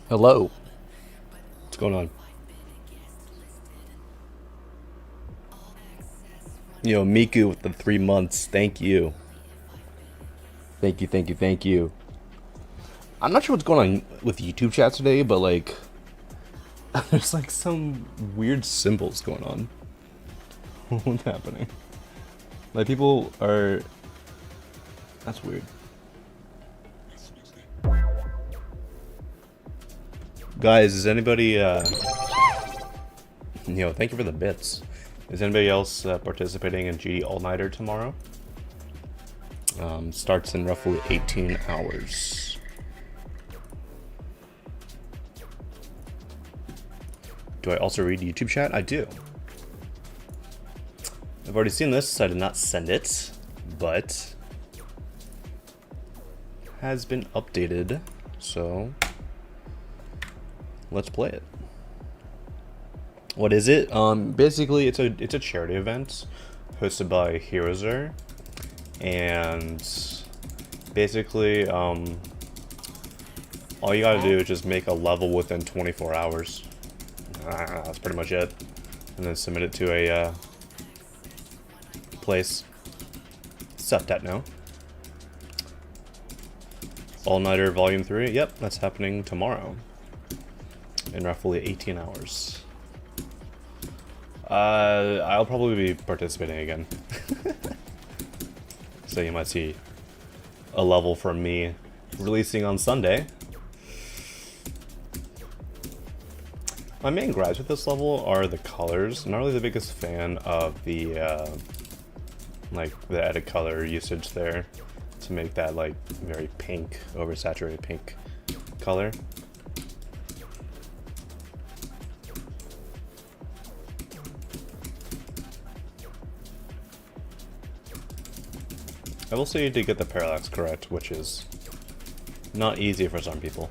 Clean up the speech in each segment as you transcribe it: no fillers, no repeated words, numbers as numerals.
Hello. What's going on? Yo, Miku with the 3 months. Thank you. Thank you, thank you, thank you. I'm not sure what's going on with YouTube chat today, but like, there's like some weird symbols going on. What's happening? Like people are... That's weird. Guys, is anybody, yo, thank you for the bits. Is anybody else participating in GD All-Nighter tomorrow? Starts in roughly 18 hours. Do I also read YouTube chat? I do. I've already seen this, so I did not send it, but has been updated, so let's play it. What is it? Basically, it's a charity event hosted by Herozer, and basically, all you gotta do is just make a level within 24 hours. That's pretty much it, and then submit it to a place. Sup, Techno? All-Nighter Volume 3. Yep, that's happening tomorrow in roughly 18 hours. I'll probably be participating again. So you might see a level from me releasing on Sunday. My main gripes with this level are the colors. I'm not really the biggest fan of the like the edit color usage there to make that like very pink, oversaturated pink color. I will say you did get the parallax correct, which is not easy for some people.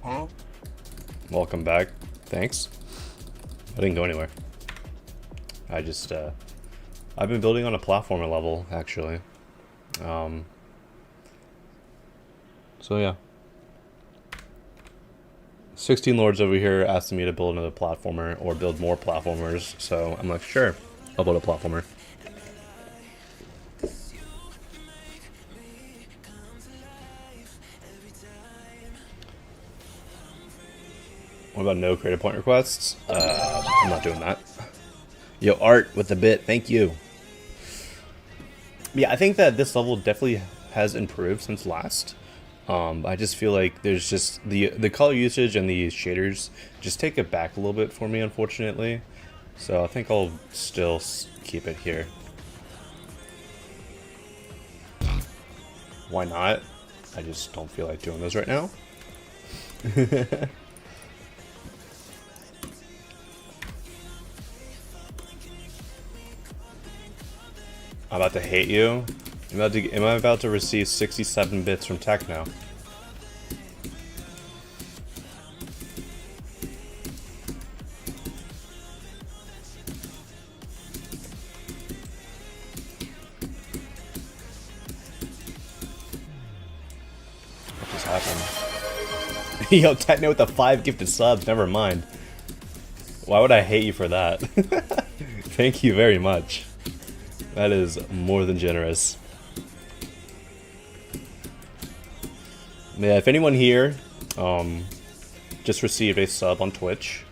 Huh? Welcome back. Thanks. I didn't go anywhere. I just, I've been building on a platformer level, actually. So yeah. 16 Lords over here asking me to build another platformer or build more platformers, so I'm like, sure, I'll build a platformer. What about no creative point requests? I'm not doing that. Yo, Art with the bit, thank you. Yeah, I think that this level definitely has improved since last. I just feel like there's just the color usage and the shaders just take it back a little bit for me, unfortunately. So I think I'll still keep it here. Why not? I just don't feel like doing this right now. I'm about to hate you. Am I about to receive 67 bits from Techno? What just happened? Yo, Techno with the 5 gifted subs, never mind. Why would I hate you for that? Thank you very much. That is more than generous. Yeah, if anyone here just received a sub on Twitch,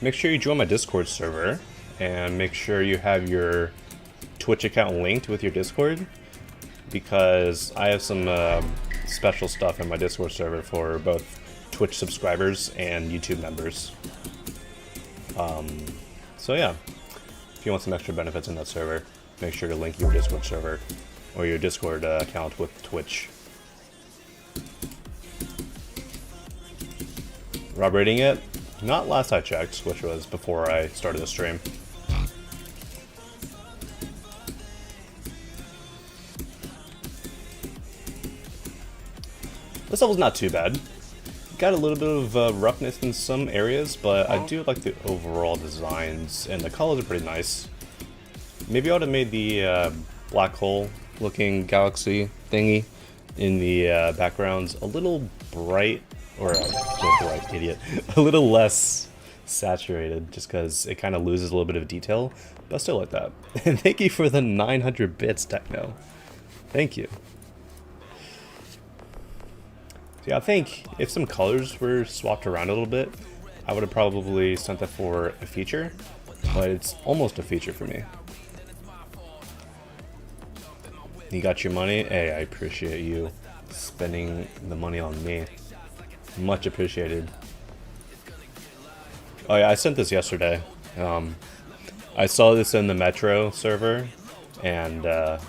make sure you join my Discord server and make sure you have your Twitch account linked with your Discord, because I have some special stuff in my Discord server for both Twitch subscribers and YouTube members. So yeah, if you want some extra benefits in that server, make sure to link your Discord server or your Discord account with Twitch. Rob rating it? Not last I checked, which was before I started the stream. This level's not too bad. Got a little bit of roughness in some areas, but I do like the overall designs, and the colors are pretty nice. Maybe I would have made the black hole looking galaxy thingy in the backgrounds a little bright, or a little bright, idiot, a little less saturated, just because it kind of loses a little bit of detail, but I still like that. And thank you for the 900 bits, Techno. Thank you. So yeah, I think if some colors were swapped around a little bit, I would have probably sent that for a feature, but it's almost a feature for me. You got your money? Hey, I appreciate you spending the money on me. Much appreciated. Oh yeah, I sent this yesterday. I saw this in the Metro server, and I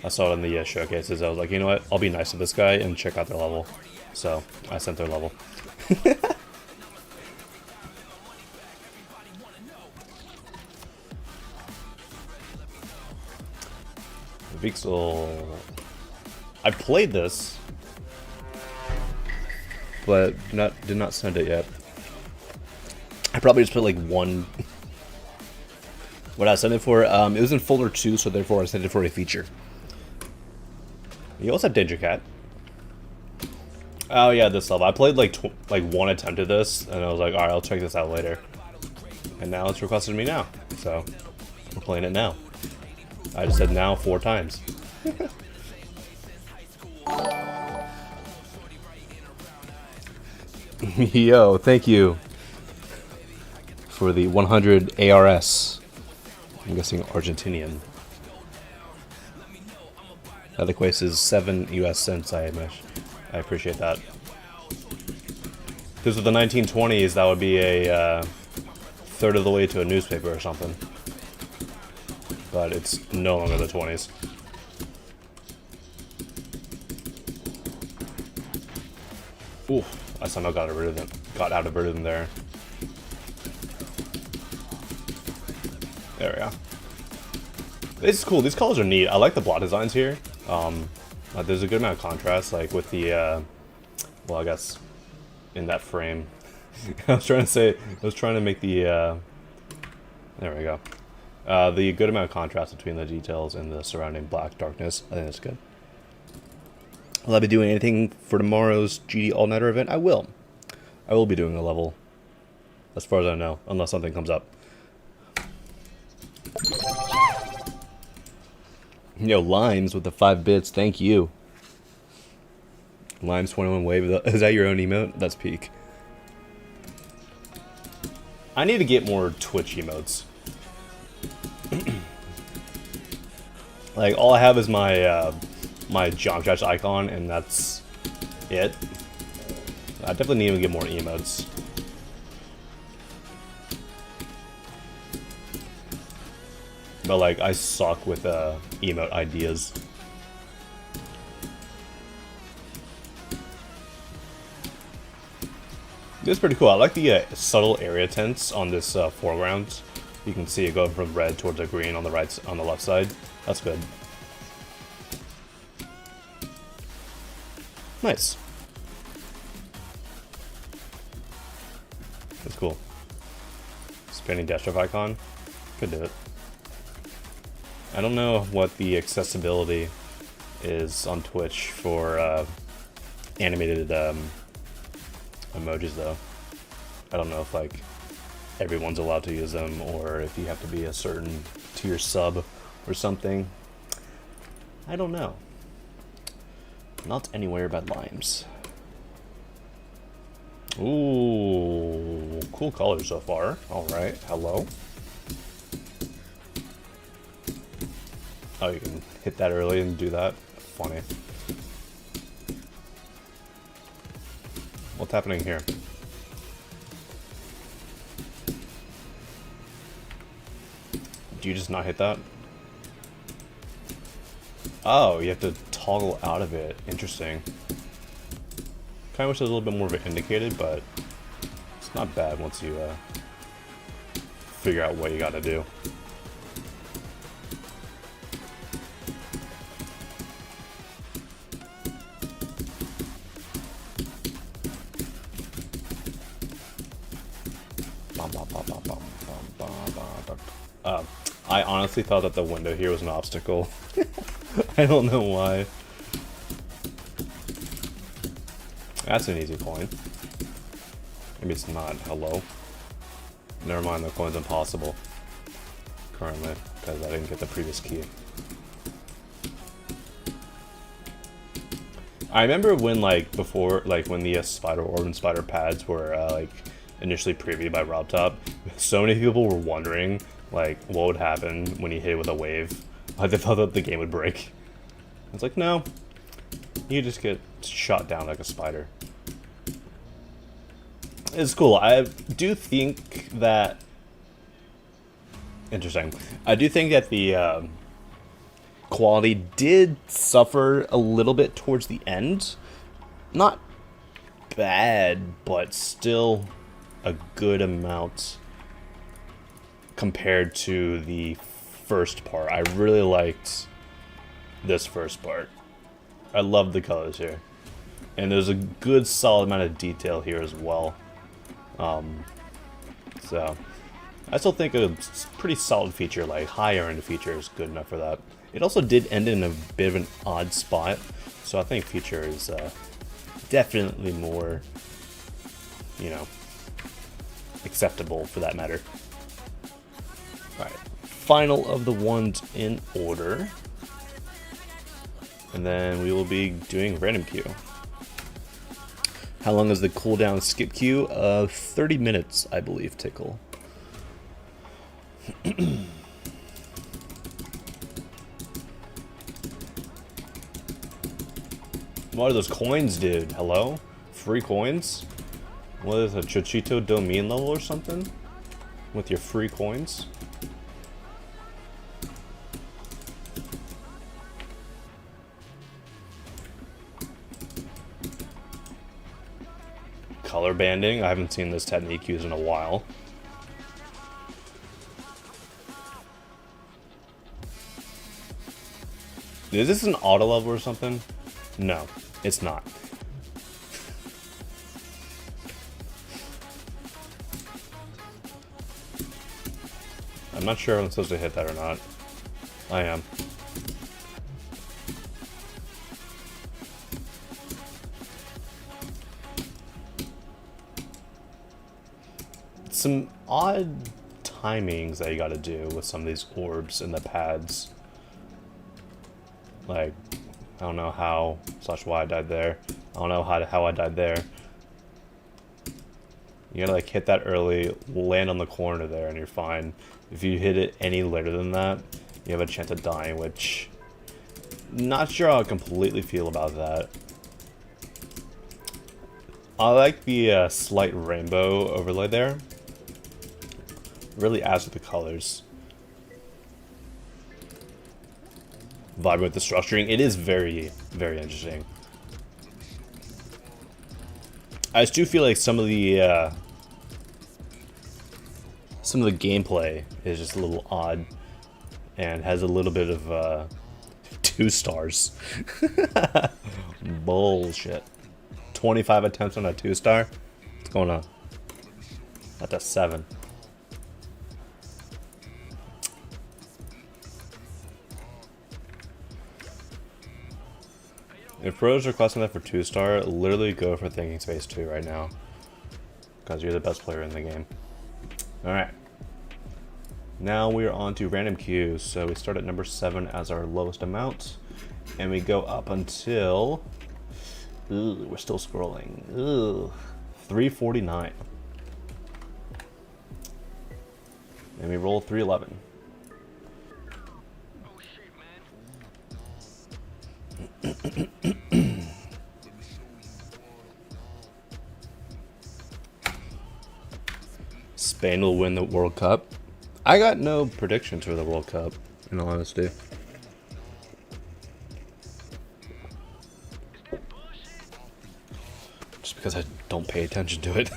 saw it in the showcases. I was like, you know what? I'll be nice to this guy and check out their level. So I sent their level. Vixel. I played this, but did not send it yet. I probably just put like one. What I sent it for? It was in folder 2, so therefore I sent it for a feature. You also have Danger Cat. Oh yeah, this level. I played like one attempt at this, and I was like, alright, I'll check this out later. And now it's requested me now, so we're playing it now. I just said now 4 times. Yo, thank you for the 100 ARS. I'm guessing Argentinian. That equates to 7 US cents, I appreciate that. If this was the 1920s, that would be a third of the way to a newspaper or something. But it's no longer the 20s. Ooh, I somehow got out of rhythm there. There we go. This is cool. These colors are neat. I like the block designs here. There's a good amount of contrast, like with the, well, I guess in that frame. I was trying to make the, there we go. The good amount of contrast between the details and the surrounding black darkness. I think that's good. Will I be doing anything for tomorrow's GD All-Nighter event? I will. I will be doing a level, as far as I know, unless something comes up. Yo, Limes with the 5 bits, thank you. Limes 21 wave, is that your own emote? That's peak. I need to get more Twitch emotes. Like, all I have is my my jump dash icon, and that's it. I definitely need to get more emotes. But like, I suck with emote ideas. This is pretty cool. I like the subtle area tints on this foreground. You can see it go from red towards a green on the on the left side. That's good. Nice. That's cool. Spinning dash drive icon. Could do it. I don't know what the accessibility is on Twitch for animated emojis though. I don't know if like everyone's allowed to use them or if you have to be a certain tier sub or something. I don't know. Not anywhere but Limes. Ooh, cool colors so far. Alright, hello. Oh, you can hit that early and do that? Funny. What's happening here? Do you just not hit that? Oh, you have to toggle out of it. Interesting. Kinda wish there was a little bit more of it indicated, but it's not bad once you figure out what you gotta do. I honestly thought that the window here was an obstacle. I don't know why. That's an easy coin. Maybe it's not. Hello? Never mind, the coin's impossible. Currently, because I didn't get the previous key. I remember when, like, before, like, when the Spider Orb and Spider Pads were, like, initially previewed by RobTop, so many people were wondering, like, what would happen when you hit it with a wave. Like, they thought that the game would break. It's like, no. You just get shot down like a spider. It's cool. I do think that... Interesting. I do think that the quality did suffer a little bit towards the end. Not bad, but still a good amount compared to the first part. I really liked this first part. I love the colors here. And there's a good solid amount of detail here as well. So I still think a pretty solid feature, like higher end feature is good enough for that. It also did end in a bit of an odd spot, so I think feature is definitely more, you know, acceptable for that matter. Alright, final of the ones in order. And then we will be doing random queue. How long is the cooldown skip queue? 30 minutes, I believe, Tickle. What are those coins, dude? Hello? Free coins? What is a Chochito Domain level or something? With your free coins? Color banding. I haven't seen this technique used in a while. Is this an auto level or something? No, it's not. I'm not sure if I'm supposed to hit that or not. I am. Some odd timings that you gotta do with some of these orbs and the pads. Like, I don't know how / why I died there. I don't know how I died there. You gotta like hit that early, land on the corner there, and you're fine. If you hit it any later than that, you have a chance of dying, which... Not sure how I completely feel about that. I like the slight rainbow overlay there. Really adds to the colors. Vibing with the structuring, it is very, very interesting. I just do feel like some of the gameplay is just a little odd and has a little bit of 2 stars. Bullshit. 25 attempts on a 2-star. What's going on? That's a 7. If pros are requesting that for 2-star, literally go for Thinking Space 2 right now. Because you're the best player in the game. Alright. Now we're on to random queues. So we start at number 7 as our lowest amount. And we go up until... Ooh, we're still scrolling. Ooh, 349. And we roll 311. Spain will win the World Cup. I got no predictions for the World Cup, in all honesty. Just because I don't pay attention to it.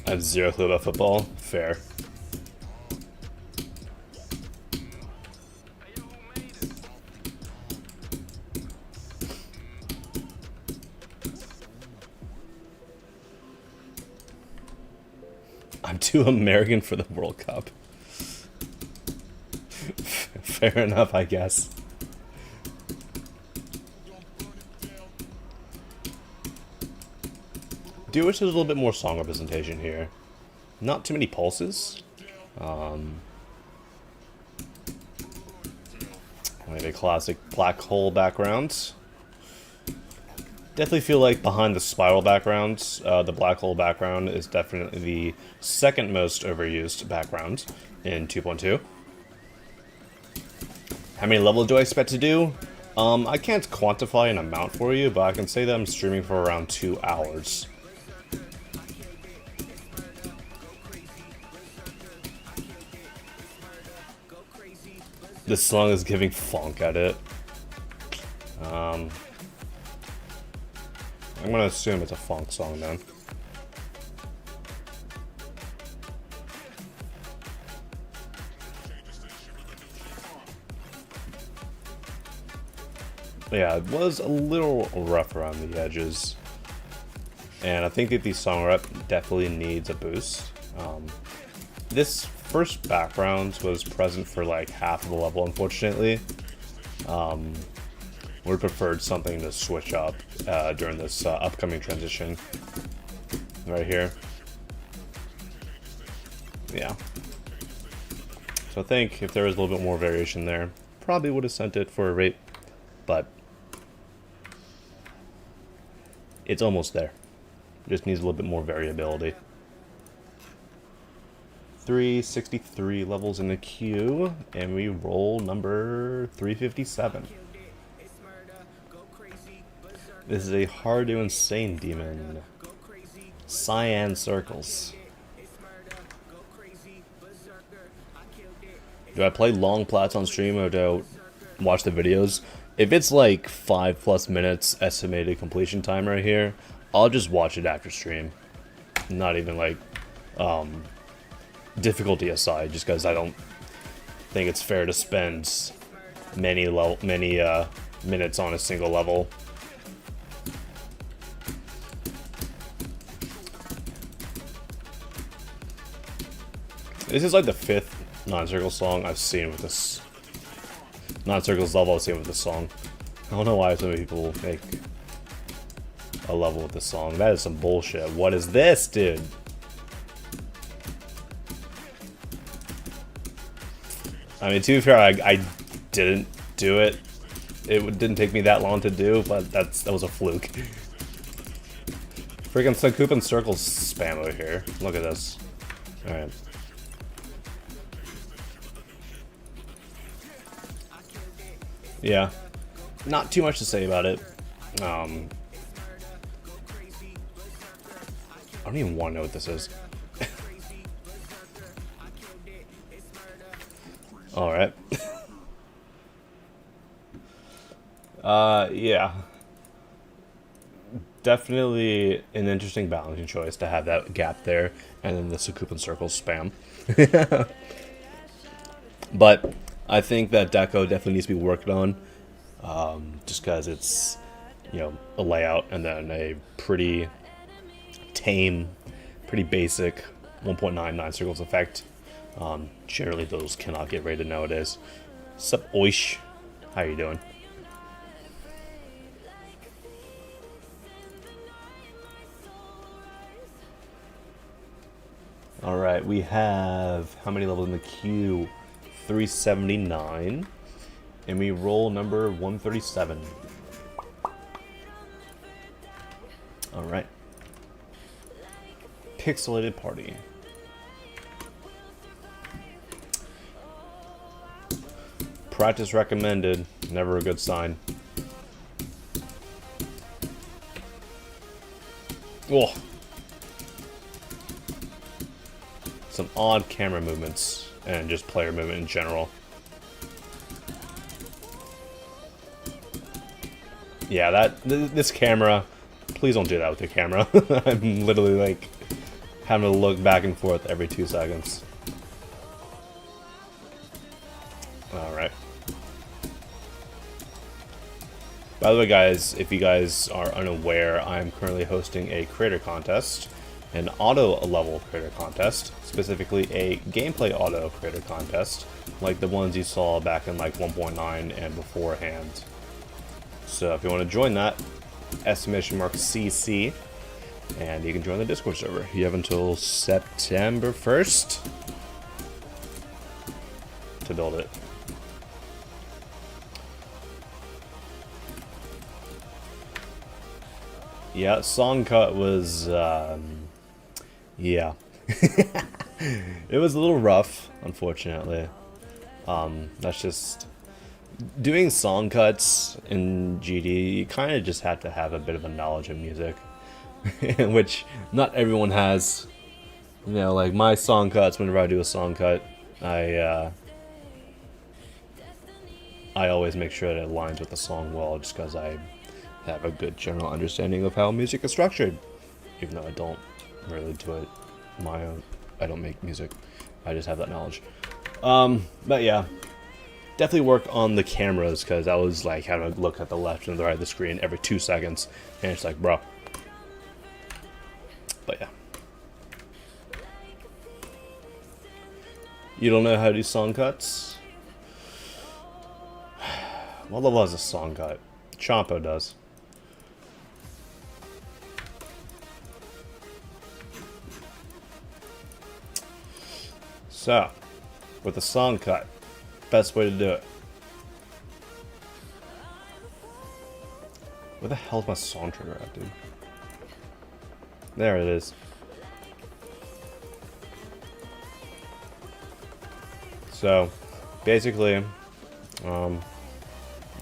I have 0 clue about football. Fair. I'm too American for the World Cup. Fair enough, I guess. Do wish there was a little bit more song representation here. Not too many pulses. Maybe a classic black hole background. Definitely feel like behind the spiral backgrounds, the black hole background is definitely the second most overused background in 2.2. How many levels do I expect to do? I can't quantify an amount for you, but I can say that I'm streaming for around 2 hours. This song is giving funk at it. I'm gonna assume it's a funk song then. Yeah, it was a little rough around the edges. And I think that the song rep definitely needs a boost. This first background was present for like half of the level, unfortunately. We preferred something to switch up during this upcoming transition. Right here. Yeah. So I think if there was a little bit more variation there, probably would have sent it for a rate, but it's almost there. Just needs a little bit more variability. 363 levels in the queue, and we roll number 357. This is a hard to insane demon. Cyan circles. Do I play long plats on stream or do I watch the videos? If it's like 5+ minutes estimated completion time right here, I'll just watch it after stream. Not even like difficulty aside, just because I don't think it's fair to spend many minutes on a single level. This is like the 5th non-circle song I've seen with this non-circles level I've seen with this song. I don't know why so many people make a level with this song. That is some bullshit. What is this, dude? I mean, to be fair, I didn't do it. It didn't take me that long to do, but that was a fluke. Freaking Scoop and Circles spam over here. Look at this. Alright. Yeah. Not too much to say about it. I don't even want to know what this is. Alright. Yeah. Definitely an interesting balancing choice to have that gap there, and then the Scoop and Circles spam. But I think that deco definitely needs to be worked on, just because it's, you know, a layout and then a pretty tame, pretty basic 1.99 circles effect. Generally those cannot get rated nowadays. Sup, Oish? How you doing? Alright, we have how many levels in the queue? 379. And we roll number 137. Alright. Pixelated Party. Practice recommended. Never a good sign. Oh. Some odd camera movements and just player movement in general. Yeah, this camera, please don't do that with your camera. I'm literally like having to look back and forth every 2 seconds. Alright. By the way, guys, if you guys are unaware, I'm currently hosting a creator contest, an auto level creator contest, specifically a gameplay auto creator contest, like the ones you saw back in like 1.9 and beforehand. So if you want to join that, !CC, and you can join the Discord server. You have until September 1st to build it. Yeah, song cut was, yeah. It was a little rough, unfortunately. That's just... Doing song cuts in GD, you kind of just have to have a bit of a knowledge of music. Which not everyone has. You know, like my song cuts, whenever I do a song cut, I always make sure that it aligns with the song well, just because I have a good general understanding of how music is structured. Even though I don't really do it my own. I don't make music. I just have that knowledge. But yeah. Definitely work on the cameras, because I was like having to look at the left and the right of the screen every 2 seconds. And it's like, bro. But yeah. You don't know how to do song cuts? What level is a song cut? Chompo does. So, with a song cut, best way to do it. Where the hell's my song trigger at, dude? There it is. So, basically,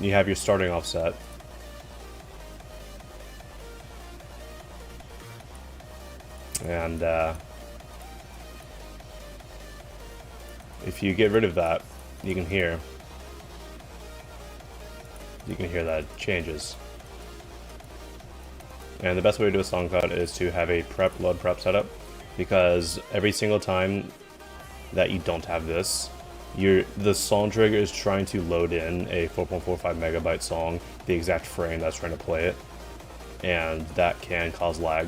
you have your starting offset. And, if you get rid of that, you can hear that it changes. And the best way to do a song cut is to have a load prep setup, because every single time that you don't have this, the song trigger is trying to load in a 4.45 megabyte song, the exact frame that's trying to play it, and that can cause lag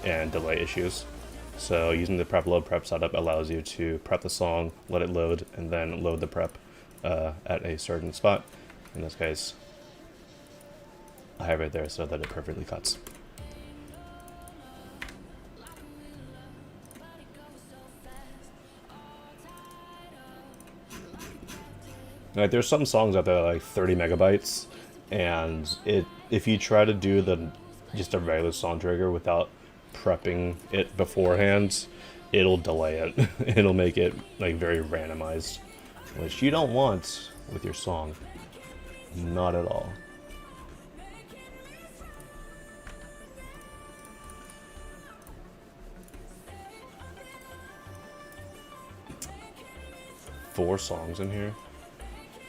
and delay issues. So using the prep load prep setup allows you to prep the song, let it load, and then load the prep at a certain spot. In this case, I have it there so that it perfectly cuts. Like, there's some songs out there like 30 megabytes, and if you try to do just a regular song trigger without prepping it beforehand, it'll delay it. It'll make it like very randomized, which you don't want with your song. Not at all. Four songs in here.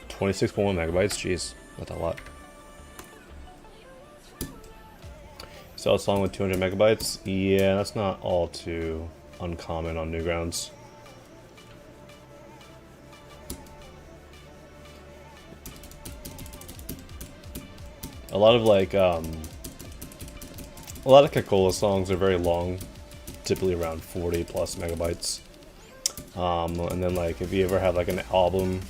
26.1 megabytes, jeez, that's a lot. So a song with 200 megabytes, yeah, that's not all too uncommon on Newgrounds. A lot of Coca-Cola songs are very long, typically around 40 plus megabytes. And then like if you ever have like an album,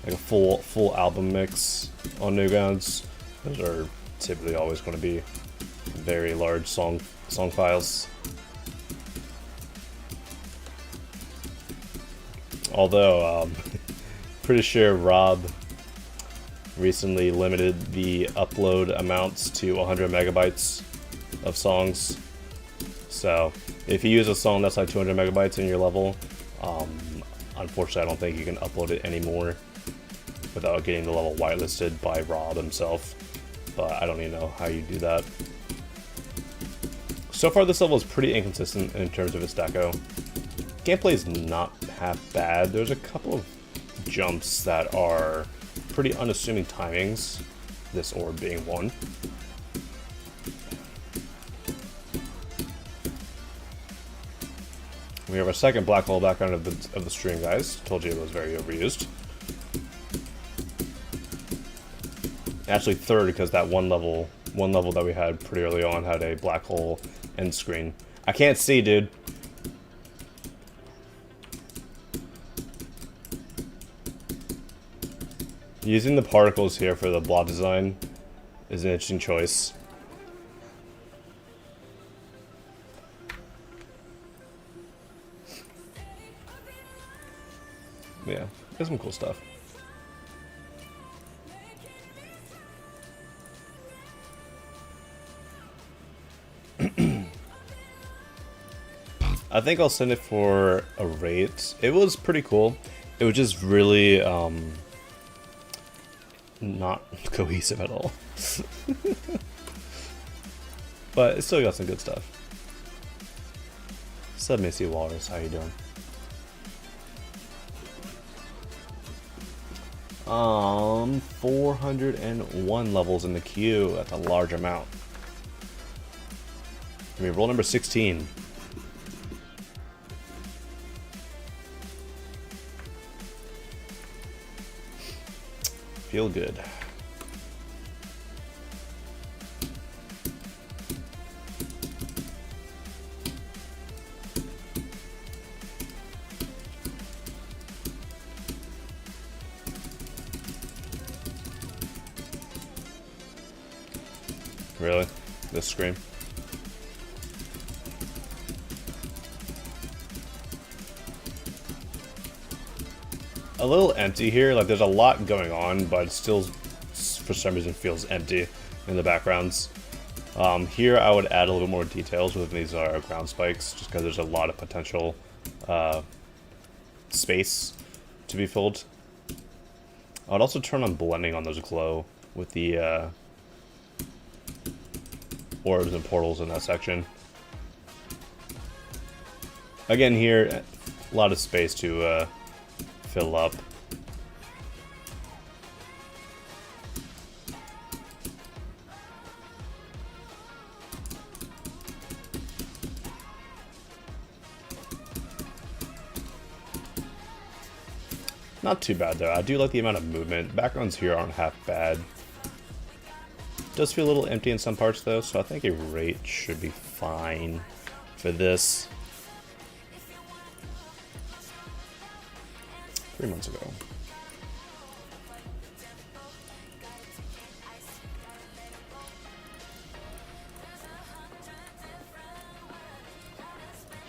like a full album mix on Newgrounds, those are typically always going to be very large song files. Although pretty sure Rob recently limited the upload amounts to 100 megabytes of songs. So if you use a song that's like 200 megabytes in your level, unfortunately I don't think you can upload it anymore without getting the level whitelisted by Rob himself. But I don't even know how you do that. So far this level is pretty inconsistent in terms of its deco. Gameplay is not half bad. There's a couple of jumps that are pretty unassuming timings, this orb being one. We have our second black hole background of the stream, guys. Told you it was very overused. Actually third, because that one level that we had pretty early on had a black hole end screen. I can't see, dude. Using the particles here for the blob design is an interesting choice. Yeah, there's some cool stuff. I think I'll send it for a rate. It was pretty cool. It was just really not cohesive at all. But it still got some good stuff. Sub Missy Walrus, how you doing? 401 levels in the queue. That's a large amount. I mean, roll number 16. Feel good. Really? This scream? A little empty here, like there's a lot going on, but it still for some reason feels empty in the backgrounds. Here I would add a little more details within these ground spikes, just because there's a lot of potential space to be filled. I would also turn on blending on those glow with the orbs and portals in that section. Again here, a lot of space to fill up. Not too bad though. I do like the amount of movement. Backgrounds here aren't half bad. Does feel a little empty in some parts though, so I think a rate should be fine for this. 3 months ago.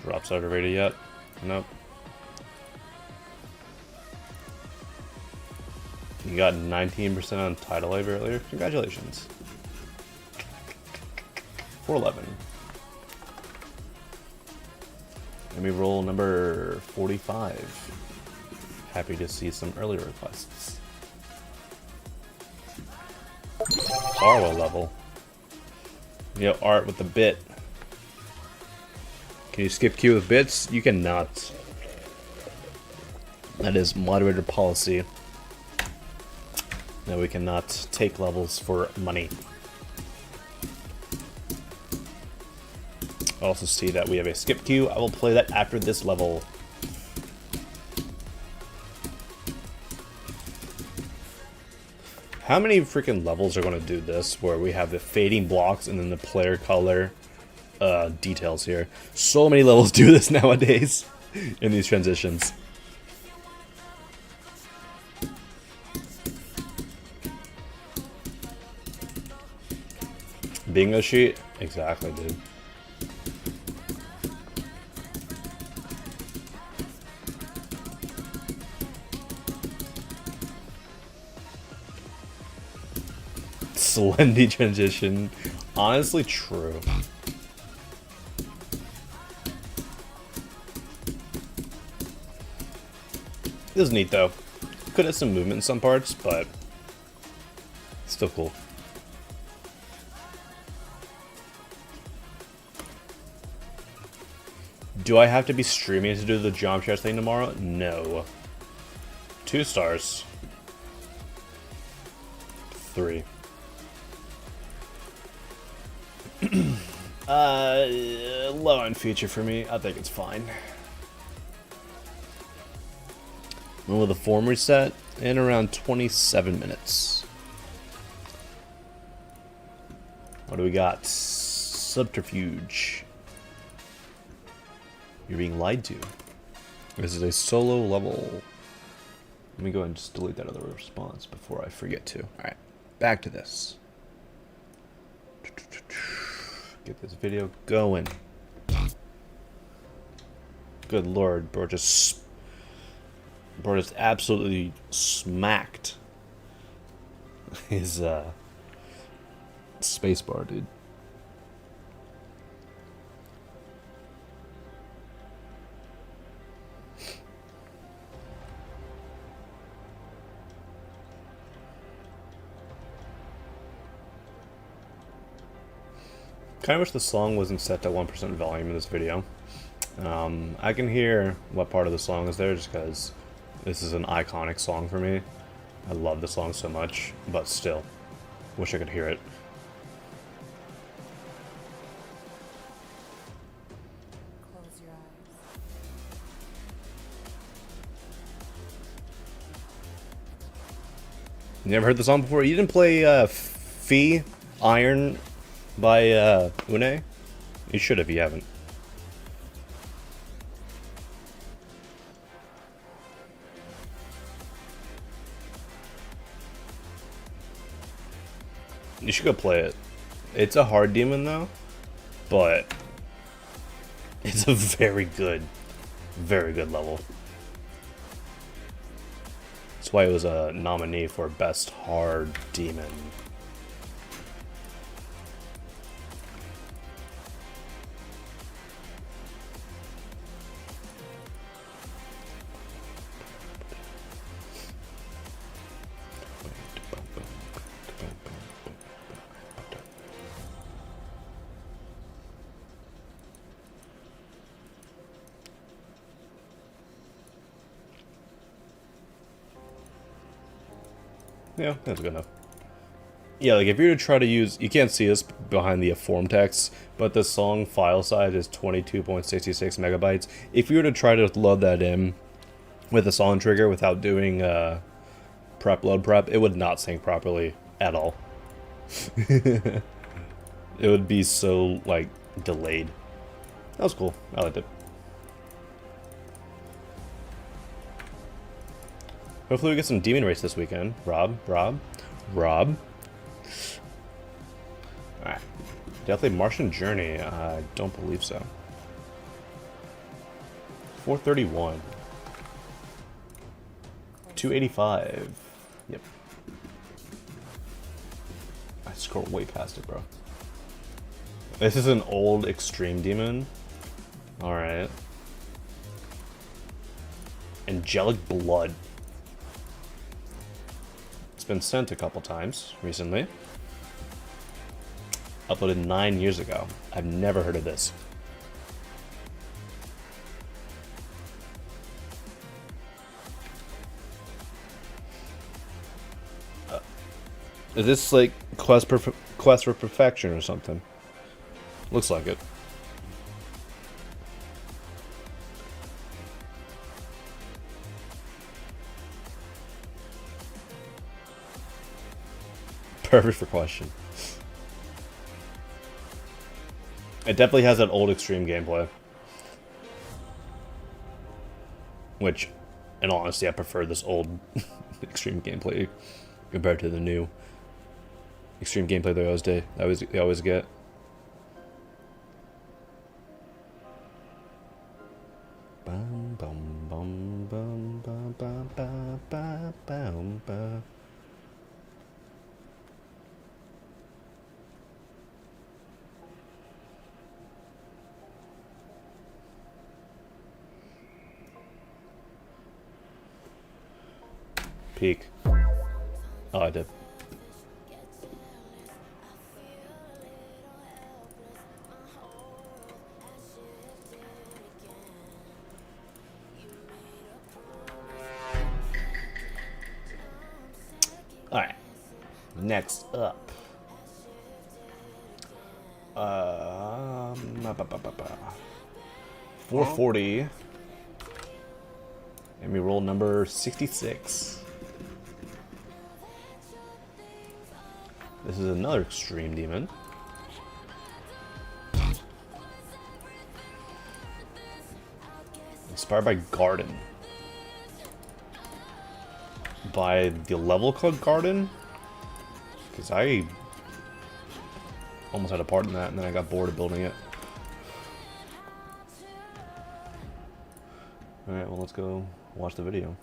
Drop starter rated yet? Nope. You got 19% on tidal wave earlier. Congratulations. 411. Let me roll number 45. Happy to see some early requests. Arlo level. You know, art with the bit. Can you skip queue with bits? You cannot. That is moderator policy. No, we cannot take levels for money. I also see that we have a skip queue. I will play that after this level. How many freaking levels are going to do this, where we have the fading blocks and then the player color details here? So many levels do this nowadays in these transitions. Bingo sheet? Exactly, dude. Slendy transition. Honestly, true. This is neat though. Could have some movement in some parts, but still cool. Do I have to be streaming to do the jump chest thing tomorrow? No. 2 stars. 3. Low end feature for me. I think it's fine. When will the form reset? In around 27 minutes. What do we got? Subterfuge. You're being lied to. This is a solo level. Let me go ahead and just delete that other response before I forget to. Alright, back to this. Get this video going. Good lord, bro just absolutely smacked his spacebar, dude. Kinda wish the song wasn't set to 1% volume in this video. I can hear what part of the song is there just because this is an iconic song for me. I love the song so much, but still, wish I could hear it. Close your eyes. You never heard the song before? You didn't play Fee Iron by Une? You should if you haven't. You should go play it. It's a hard demon though, but it's a very good level. That's why it was a nominee for Best Hard Demon. Yeah, that's good enough. Yeah, like if you were to try to use, you can't see this behind the form text, but the song file size is 22.66 megabytes. If you were to try to load that in with the solid trigger without doing prep load prep, it would not sync properly at all. It would be so like delayed. That was cool. I liked it. Hopefully we get some demon race this weekend. Rob. Alright. Definitely Martian Journey. I don't believe so. 431. 285. Yep. I scrolled way past it, bro. This is an old extreme demon. Alright. Angelic Blood. It's been sent a couple times recently. Uploaded 9 years ago. I've never heard of this. Is this like quest for perfection or something? Looks like it. Perfect for question. It definitely has that old extreme gameplay. Which, in all honesty, I prefer this old extreme gameplay compared to the new extreme gameplay they always get. Bum, bum, bum, bum, bum, bum, bum, bum, bum, bum. Peak. Oh, I did. Alright. Next up. 440. And we roll number 66. This is another extreme demon. Inspired by Garden. By the level called Garden? Because I almost had a part in that and then I got bored of building it. Alright, well let's go watch the video.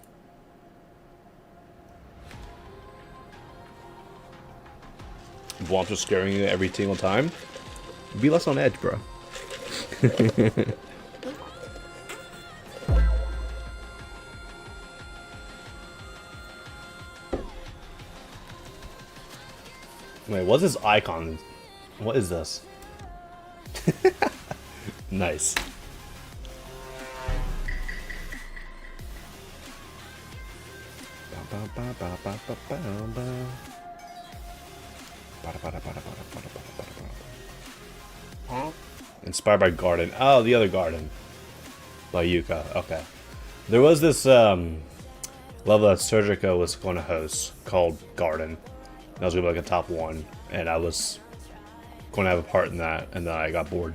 Womps are scaring you every single time. Be less on edge, bro. Wait, what's this icon? What is this? Nice. Inspired by Garden. Oh, the other Garden. By Yuka. Okay. There was this level that Surgica was going to host called Garden. That was going to be like a top 1. And I was going to have a part in that. And then I got bored.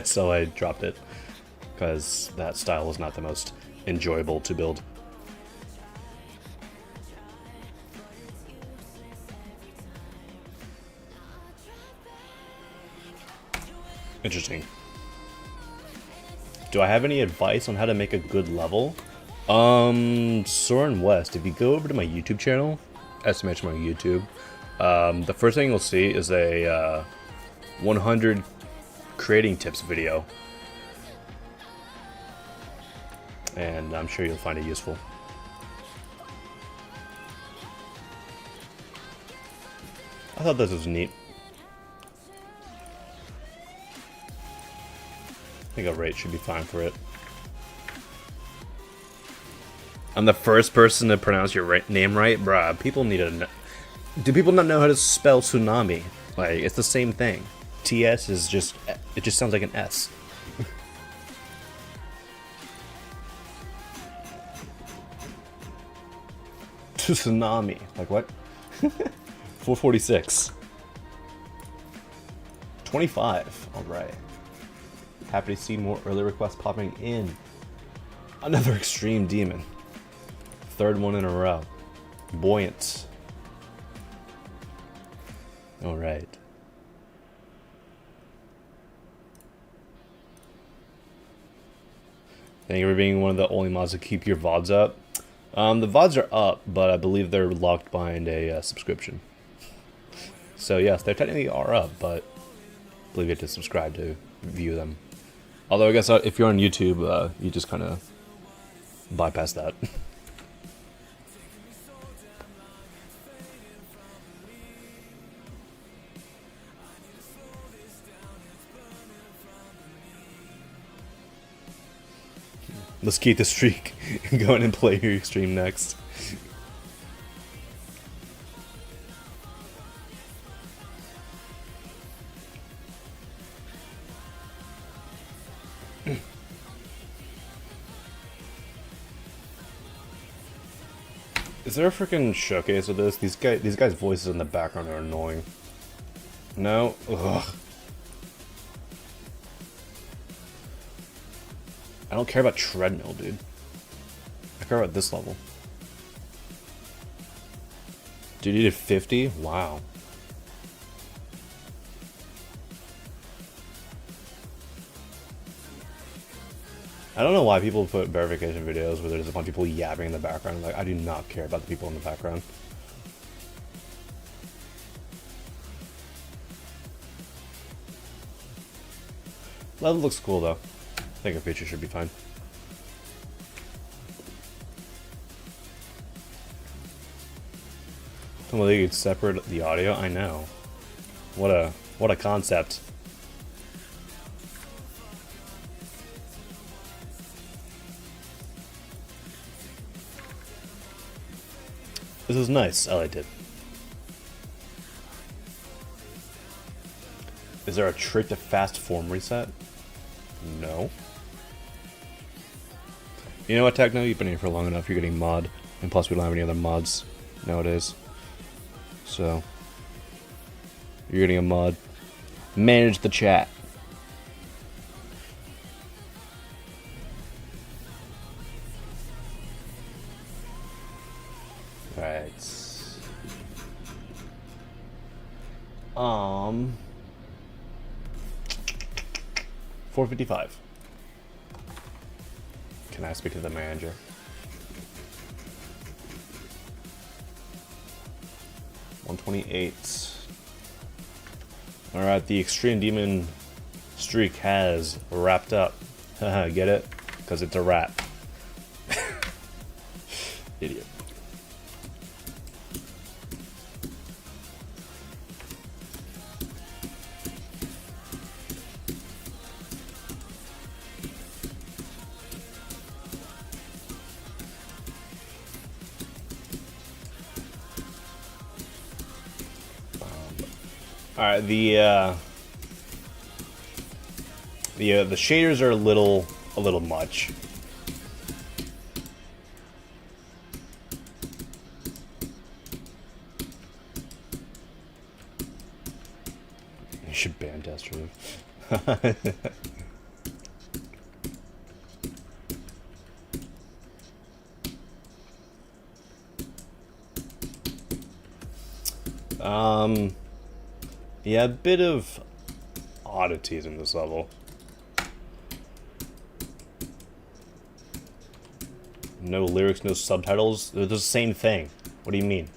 So I dropped it. Because that style was not the most enjoyable to build. Interesting. Do I have any advice on how to make a good level? Soren West, if you go over to my YouTube channel, estimation on YouTube, the first thing you'll see is a 100 creating tips video. And I'm sure you'll find it useful. I thought this was neat. I think a rate should be fine for it. I'm the first person to pronounce your name right? Bruh, people need to know. Do people not know how to spell tsunami? Like, it's the same thing. TS is just, it just sounds like an S. Tsunami. Like what? 446. 25. Alright. Happy to see more early requests popping in. Another extreme demon. Third one in a row. Buoyant. Alright. Thank you for being one of the only mods to keep your VODs up. The VODs are up, but I believe they're locked behind a subscription. So yes, they technically are up, but I believe you have to subscribe to view them. Although I guess if you're on YouTube, you just kind of bypass that. Let's keep the streak going and play your stream next. Is there a freaking showcase of this? These guys' voices in the background are annoying. No? Ugh. I don't care about treadmill, dude. I care about this level. Dude, you did 50? Wow. I don't know why people put verification videos where there's a bunch of people yapping in the background. Like, I do not care about the people in the background. Level looks cool, though. I think a feature should be fine. Well, they could separate the audio. I know. What a concept. This is nice. I liked it. Is there a trick to fast form reset? No. You know what, Techno? You've been here for long enough. You're getting mod. And plus, we don't have any other mods nowadays. So, you're getting a mod. Manage the chat. Alright. 455. Can I speak to the manager? $128. Alright, the Extreme Demon streak has wrapped up. Get it? Because it's a wrap. Idiot. Alright, the shaders are a little much. You should ban test remove. Yeah, a bit of oddities in this level. No lyrics, no subtitles. They're the same thing. What do you mean?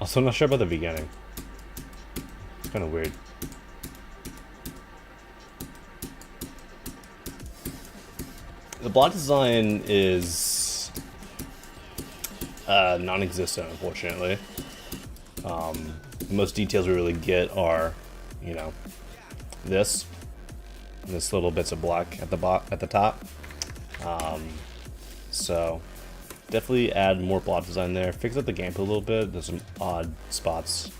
Also, I'm not sure about the beginning. It's kind of weird. The block design is non-existent, unfortunately. The most details we really get are, you know, this little bits of black at the top. So definitely add more block design there. Fix up the gameplay a little bit. There's some odd spots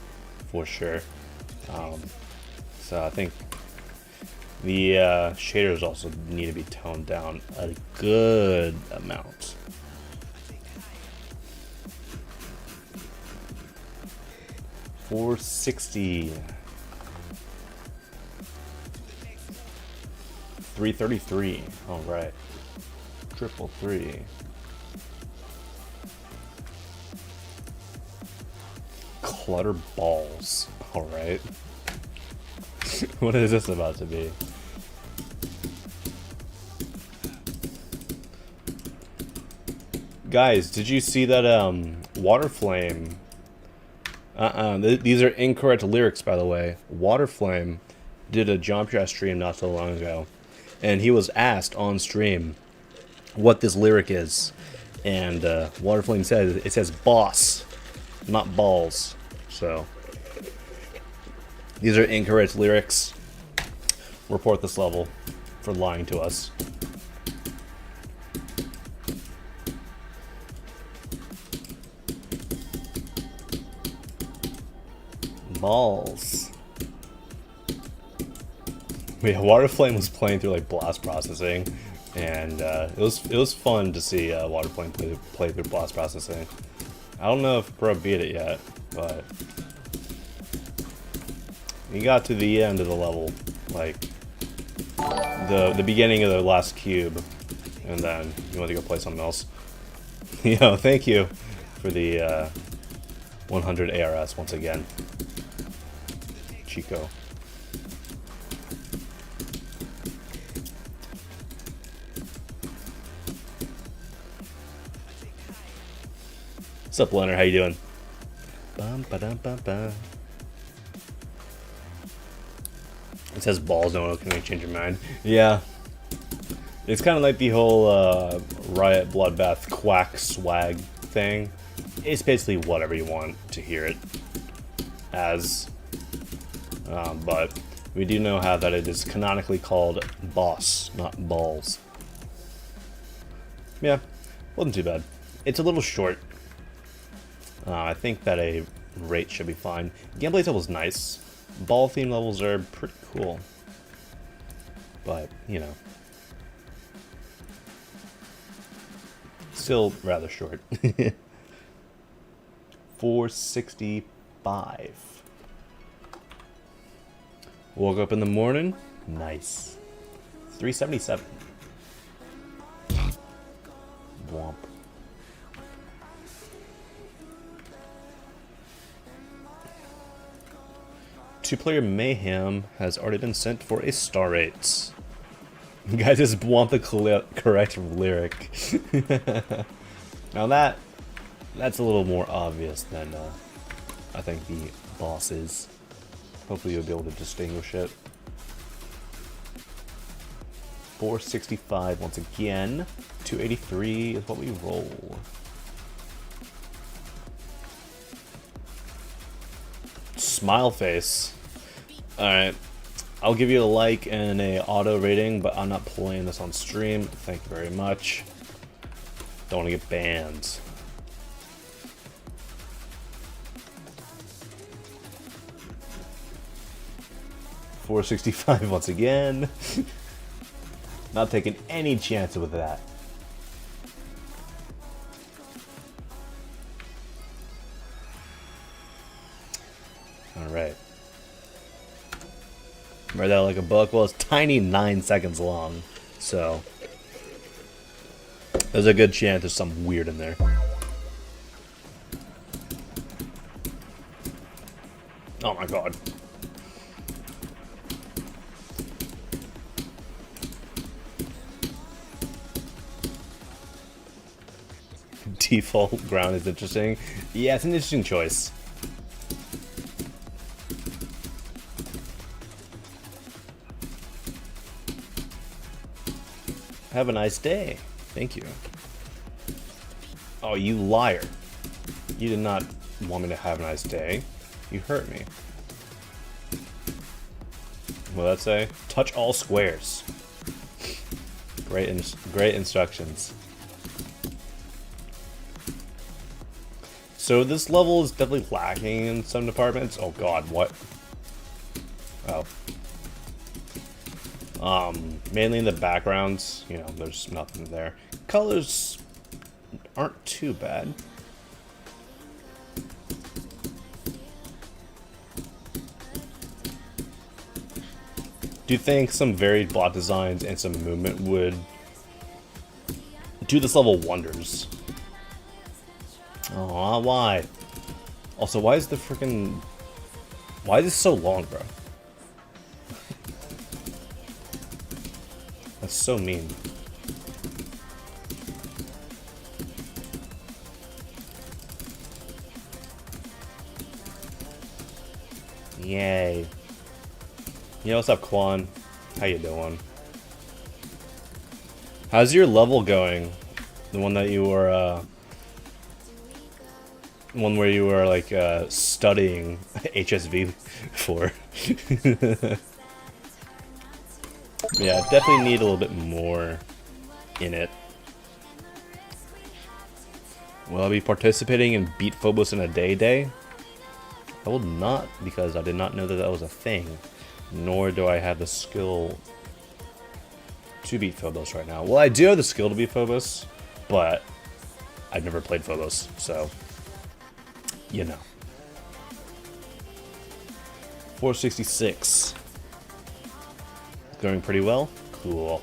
for sure. So I think The shaders also need to be toned down a good amount. $460. 333. All right. Triple three. Clutter balls. All right. What is this about to be? Guys, did you see that Water Flame? These are incorrect lyrics, by the way. Water Flame did a Jump Chat stream not so long ago, and he was asked on stream what this lyric is, and Water Flame says it says boss, not balls. So these are incorrect lyrics. Report this level for lying to us. Balls. Yeah, Water Flame was playing through like blast processing, and it was fun to see Water Flame play through blast processing. I don't know if Pro beat it yet, but he got to the end of the level, like the beginning of the last cube, and then you want to go play something else. Yo, thank you for the 100 ARS once again, Chico. What's up, Leonard? How you doing? Bum, ba-dum, bum, bum. It says balls, no one can change your mind. Yeah. It's kind of like the whole Riot Bloodbath Quack swag thing. It's basically whatever you want to hear it as. But we do know how that it is canonically called boss, not balls. Yeah, wasn't too bad. It's a little short. I think that a rate should be fine. Gameplay level's nice. Ball theme levels are pretty cool. But, you know. Still rather short. 465. Woke up in the morning. Nice. 377. Womp. Two-player Mayhem has already been sent for a star rate. You guys just want the correct lyric. Now that's a little more obvious than I think the boss is. Hopefully you'll be able to distinguish it. 465 once again. 283 is what we roll. Smile face. Alright. I'll give you a like and a auto rating, but I'm not playing this on stream. Thank you very much. Don't want to get banned. $465 once again. Not taking any chances with that. Alright. Read that like a book. Well, it's tiny 9 seconds long. So there's a good chance there's something weird in there. Oh my god. Default ground is interesting. Yeah, it's an interesting choice. Have a nice day. Thank you. Oh, you liar. You did not want me to have a nice day. You hurt me. What did that say? Touch all squares. Great instructions. So this level is definitely lacking in some departments. Oh god, what? Oh. Mainly in the backgrounds, you know, there's nothing there. Colors aren't too bad. Do you think some varied block designs and some movement would do this level wonders? Oh, why? Also, why is the freaking... Why is this so long, bro? That's so mean. Yay. Yo, what's up, Quan? How you doing? How's your level going? The one that you were, one where you were, like, studying HSV for. Yeah, definitely need a little bit more in it. Will I be participating in Beat Phobos in a day? I will not, because I did not know that that was a thing. Nor do I have the skill to beat Phobos right now. Well, I do have the skill to beat Phobos, but I've never played Phobos, so, you know. 466. Going pretty well? Cool.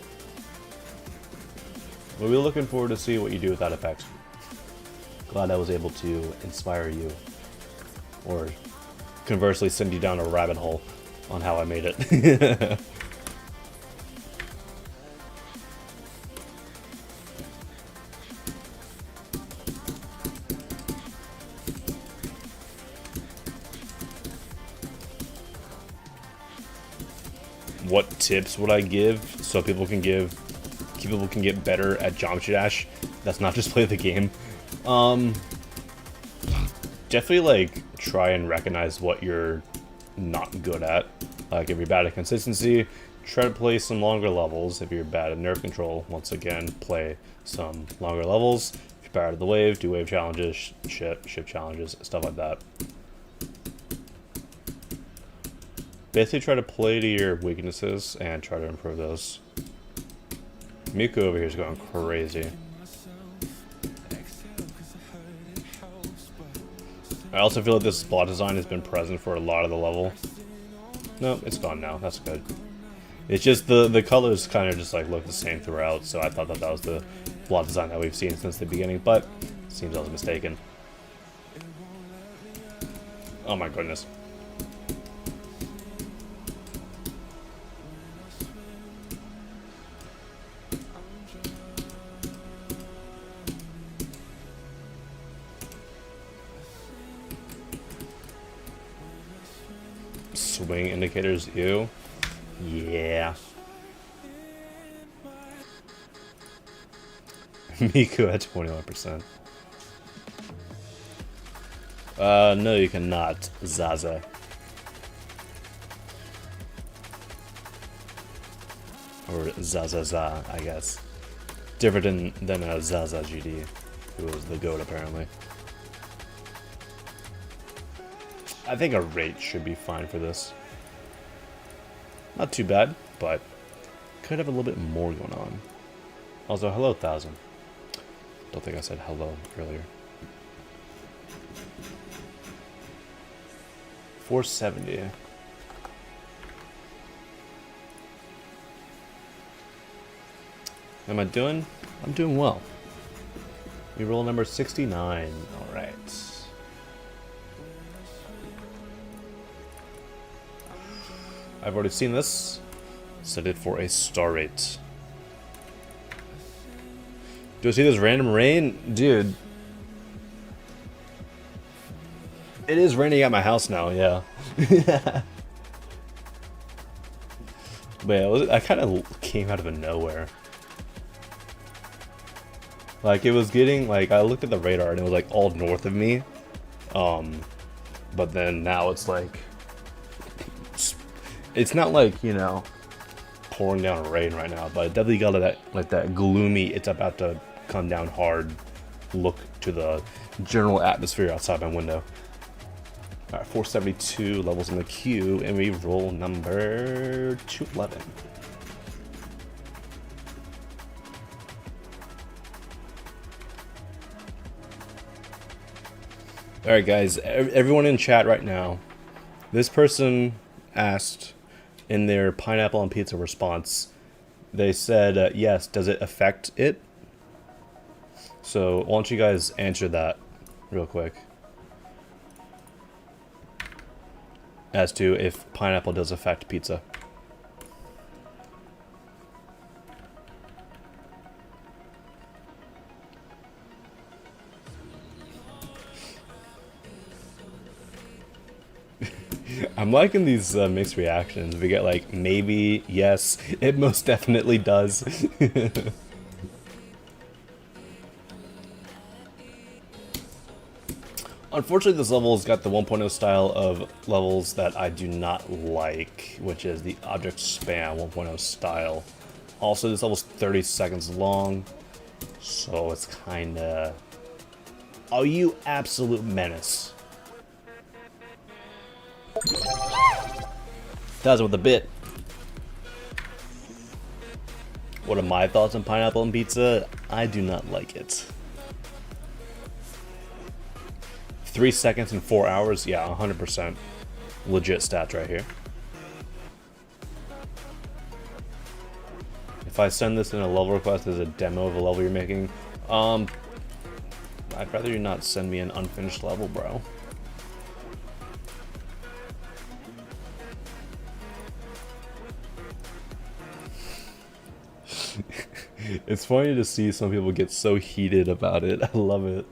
We'll be looking forward to see what you do with that effect. Glad I was able to inspire you. Or conversely send you down a rabbit hole on how I made it. What tips would I give so people can get better at Geometry Dash? That's not just play the game. Definitely like try and recognize what you're not good at. Like if you're bad at consistency, try to play some longer levels. If you're bad at nerve control, once again, play some longer levels. If you're bad at the wave, do wave challenges, ship challenges, stuff like that. Basically try to play to your weaknesses and try to improve those. Miku over here is going crazy. I also feel like this block design has been present for a lot of the level. No, it's gone now. That's good. It's just the colors kind of just like look the same throughout, so I thought that that was the block design that we've seen since the beginning, but seems I was mistaken. Oh my goodness. Swing indicators, ew. Yeah. Miku at 21%. No you cannot, Zaza. Or Zazaza, I guess. Different than a Zaza GD, who was the GOAT apparently. I think a rate should be fine for this. Not too bad, but could have a little bit more going on. Also, hello, 1000. Don't think I said hello earlier. 470. Am I doing? I'm doing well. We roll number 69. All right. I've already seen this. Set it for a star rate. Do I see this random rain? Dude. It is raining at my house now, yeah. But yeah, I kind of came out of nowhere. Like, it was getting, like, I looked at the radar and it was, like, all north of me. But then now it's, like... It's not like, you know, pouring down rain right now, but it definitely got that, like, that gloomy, it's about to come down hard look to the general atmosphere outside my window. Alright, 472 levels in the queue, and we roll number 211. Alright guys, everyone in chat right now, this person asked in their pineapple on pizza response, they said, yes, does it affect it? So why don't you guys answer that real quick. As to if pineapple does affect pizza. I'm liking these mixed reactions. We get like, maybe, yes, it most definitely does. Unfortunately, this level's got the 1.0 style of levels that I do not like, which is the object spam 1.0 style. Also, this level's 30 seconds long, so it's kinda... Oh, you absolute menace. Does it with a bit. What are my thoughts on pineapple and pizza? I do not like it. 3 seconds and 4 hours? Yeah, 100%. Legit stats right here. If I send this in a level request as a demo of a level you're making, I'd rather you not send me an unfinished level, bro. It's funny to see some people get so heated about it. I love it.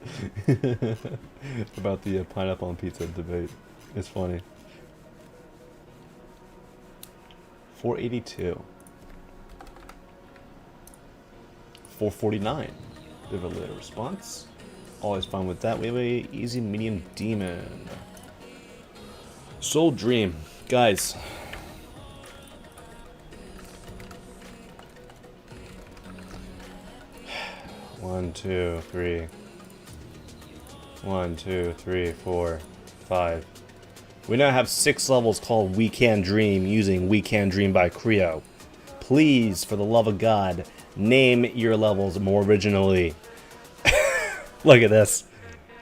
About the pineapple on pizza debate. It's funny. 482. 449. Bit of a later response. Always fine with that. We have a easy medium demon. Soul Dream. Guys. One, two, three. 1, 2, 3, 4, 5. We now have 6 levels called We Can Dream using We Can Dream by Creo. Please, for the love of God, name your levels more originally. Look at this.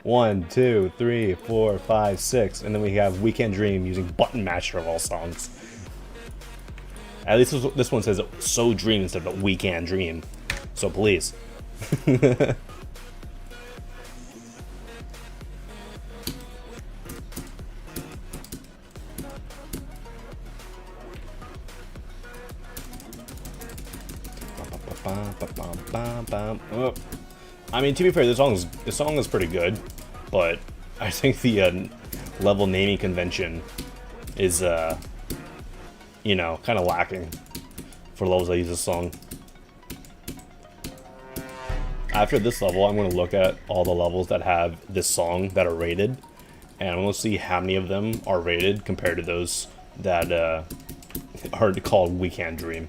1, 2, 3, 4, 5, 6. And then we have We Can Dream using Button Masher of all songs. At least this one says So Dream instead of We Can Dream. So please. Oh. I mean, to be fair, this song is pretty good, but I think the level naming convention is, you know, kind of lacking for levels that use this song. After this level, I'm going to look at all the levels that have this song that are rated, and I'm going to see how many of them are rated compared to those that are called We Can Dream.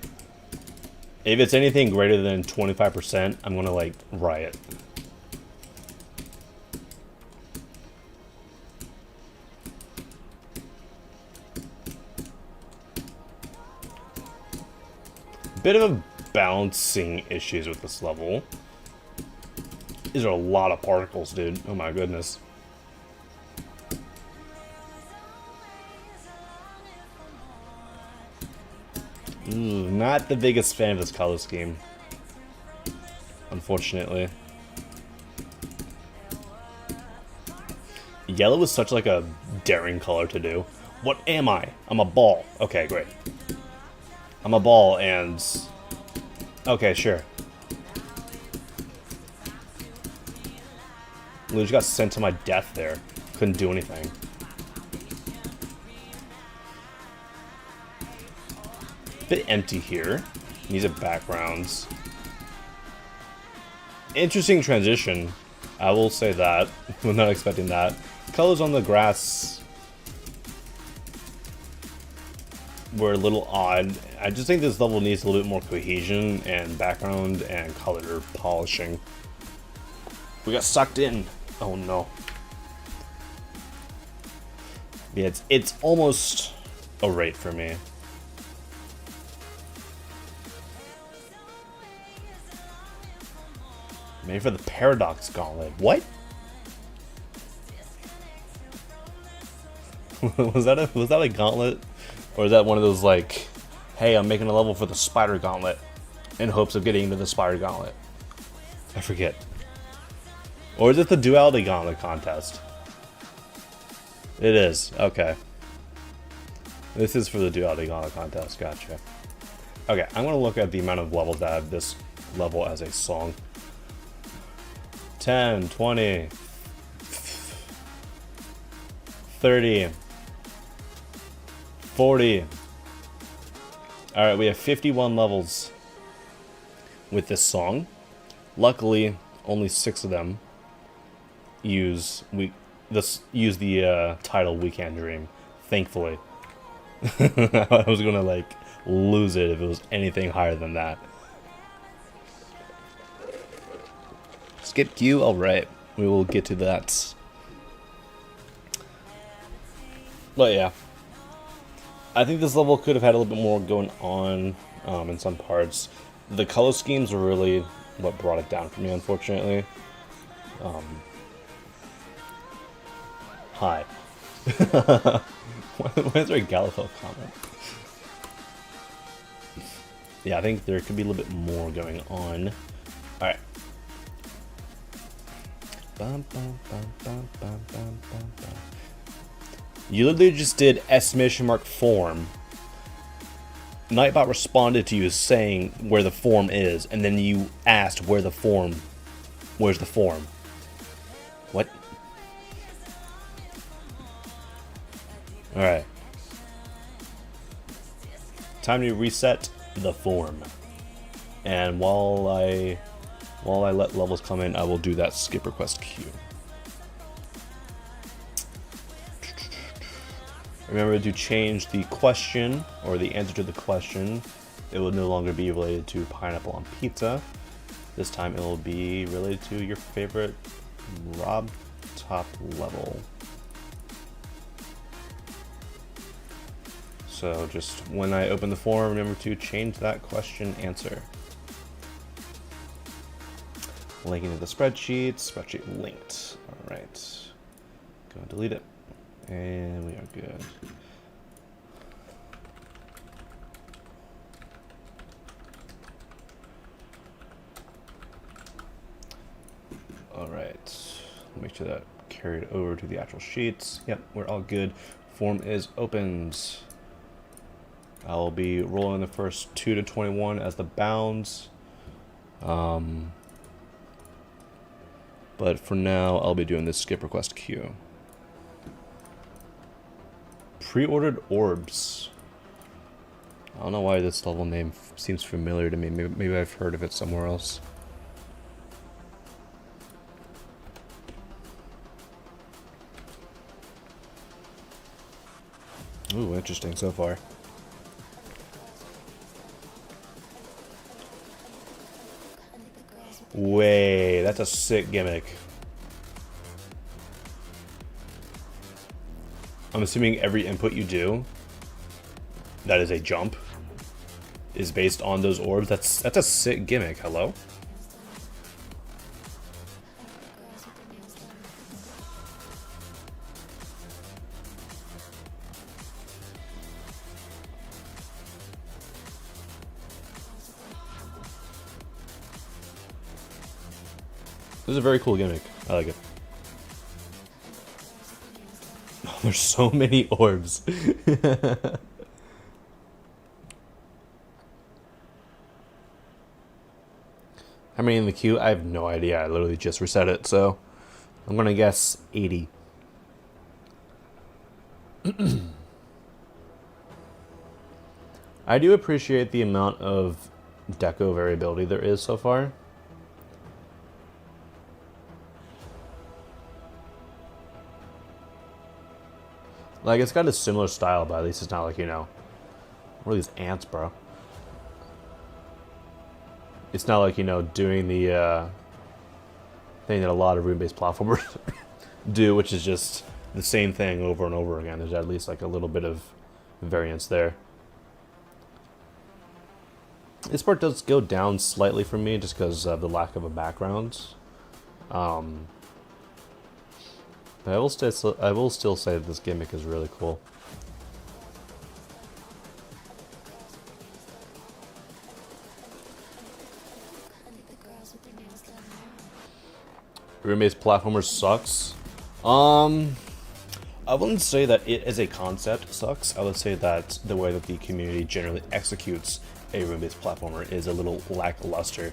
If it's anything greater than 25%, I'm going to, like, riot. Bit of a balancing issues with this level. These are a lot of particles, dude. Oh my goodness. Ooh, not the biggest fan of this color scheme. Unfortunately. Yellow is such like a daring color to do. What am I? I'm a ball. Okay, great. I'm a ball and... Okay, sure. Luge got sent to my death there. Couldn't do anything. Bit empty here. Needs a backgrounds. Interesting transition. I will say that. I'm not expecting that. Colors on the grass were a little odd. I just think this level needs a little bit more cohesion and background and color polishing. We got sucked in. Oh no. Yeah, it's almost a rate for me. Maybe for the Paradox Gauntlet. What? Was that a gauntlet? Or is that one of those like, hey, I'm making a level for the spider gauntlet in hopes of getting into the spider gauntlet? I forget. Or is it the duality gauntlet contest? It is. Okay. This is for the duality gauntlet contest. Gotcha. Okay, I'm gonna look at the amount of levels that have this level as a song. 10, 20, 30, 40. Alright, we have 51 levels with this song. Luckily, only 6 of them use the title "We Can't Dream." Thankfully, I was gonna like lose it if it was anything higher than that. Skip queue. All right, we will get to that. But yeah, I think this level could have had a little bit more going on in some parts. The color schemes were really what brought it down for me, unfortunately. Hi. Why is there a Galifel comment? Yeah, I think there could be a little bit more going on. Alright. You literally just did exclamation mark form. Nightbot responded to you saying where the form is, and then you asked where's the form. What? Alright. Time to reset the form. And while I let levels come in, I will do that skip request queue. Remember to change the question, or the answer to the question. It will no longer be related to pineapple on pizza. This time it will be related to your favorite Rob top level. So just when I open the form, remember to change that question answer. Linking to the spreadsheet linked. All right, go and delete it. And we are good. All right, make sure that carried over to the actual sheets. Yep, we're all good. Form is opened. I'll be rolling the first 2 to 21 as the bounds. But for now, I'll be doing this skip request queue. Pre-ordered orbs. I don't know why this level name seems familiar to me. Maybe I've heard of it somewhere else. Ooh, interesting so far. Wait, that's a sick gimmick. I'm assuming every input you do that is a jump is based on those orbs. That's a sick gimmick. Hello? This is a very cool gimmick. I like it. Oh, there's so many orbs. How many in the queue? I have no idea. I literally just reset it, so I'm gonna guess 80. I do appreciate the amount of deco variability there is so far. Like, it's got a similar style, but at least it's not like, you know... What are these ants, bro? It's not like, you know, doing the thing that a lot of room-based platformers do, which is just the same thing over and over again. There's at least, like, a little bit of variance there. This part does go down slightly for me, just because of the lack of a background. I will still say that this gimmick is really cool. Room-based platformer sucks. I wouldn't say that it as a concept sucks. I would say that the way that the community generally executes a room-based platformer is a little lackluster.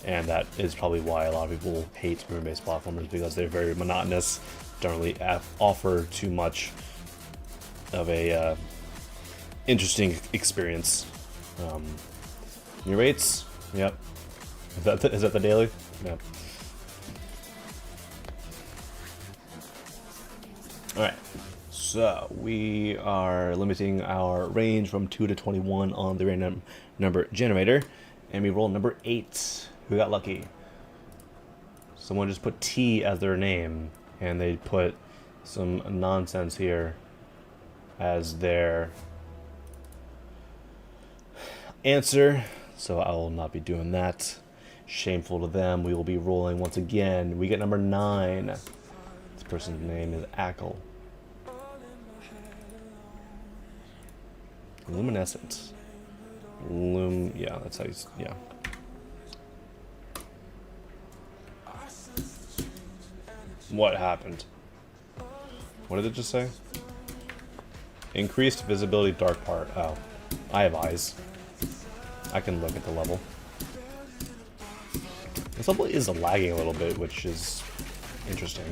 And that is probably why a lot of people hate room-based platformers, because they're very monotonous, don't really offer too much of a interesting experience. New rates? Yep. Is that the daily? Yep. Alright, so we are limiting our range from 2 to 21 on the random number generator, and we roll number 8. Who got lucky? Someone just put T as their name, and they put some nonsense here as their answer, so I will not be doing that. Shameful to them. We will be rolling once again. We get number 9. This person's name is Ackle. Luminescent. Yeah, that's how you, yeah. What happened? What did it just say? Increased visibility dark part. Oh, I have eyes. I can look at the level. This level is lagging a little bit, which is interesting.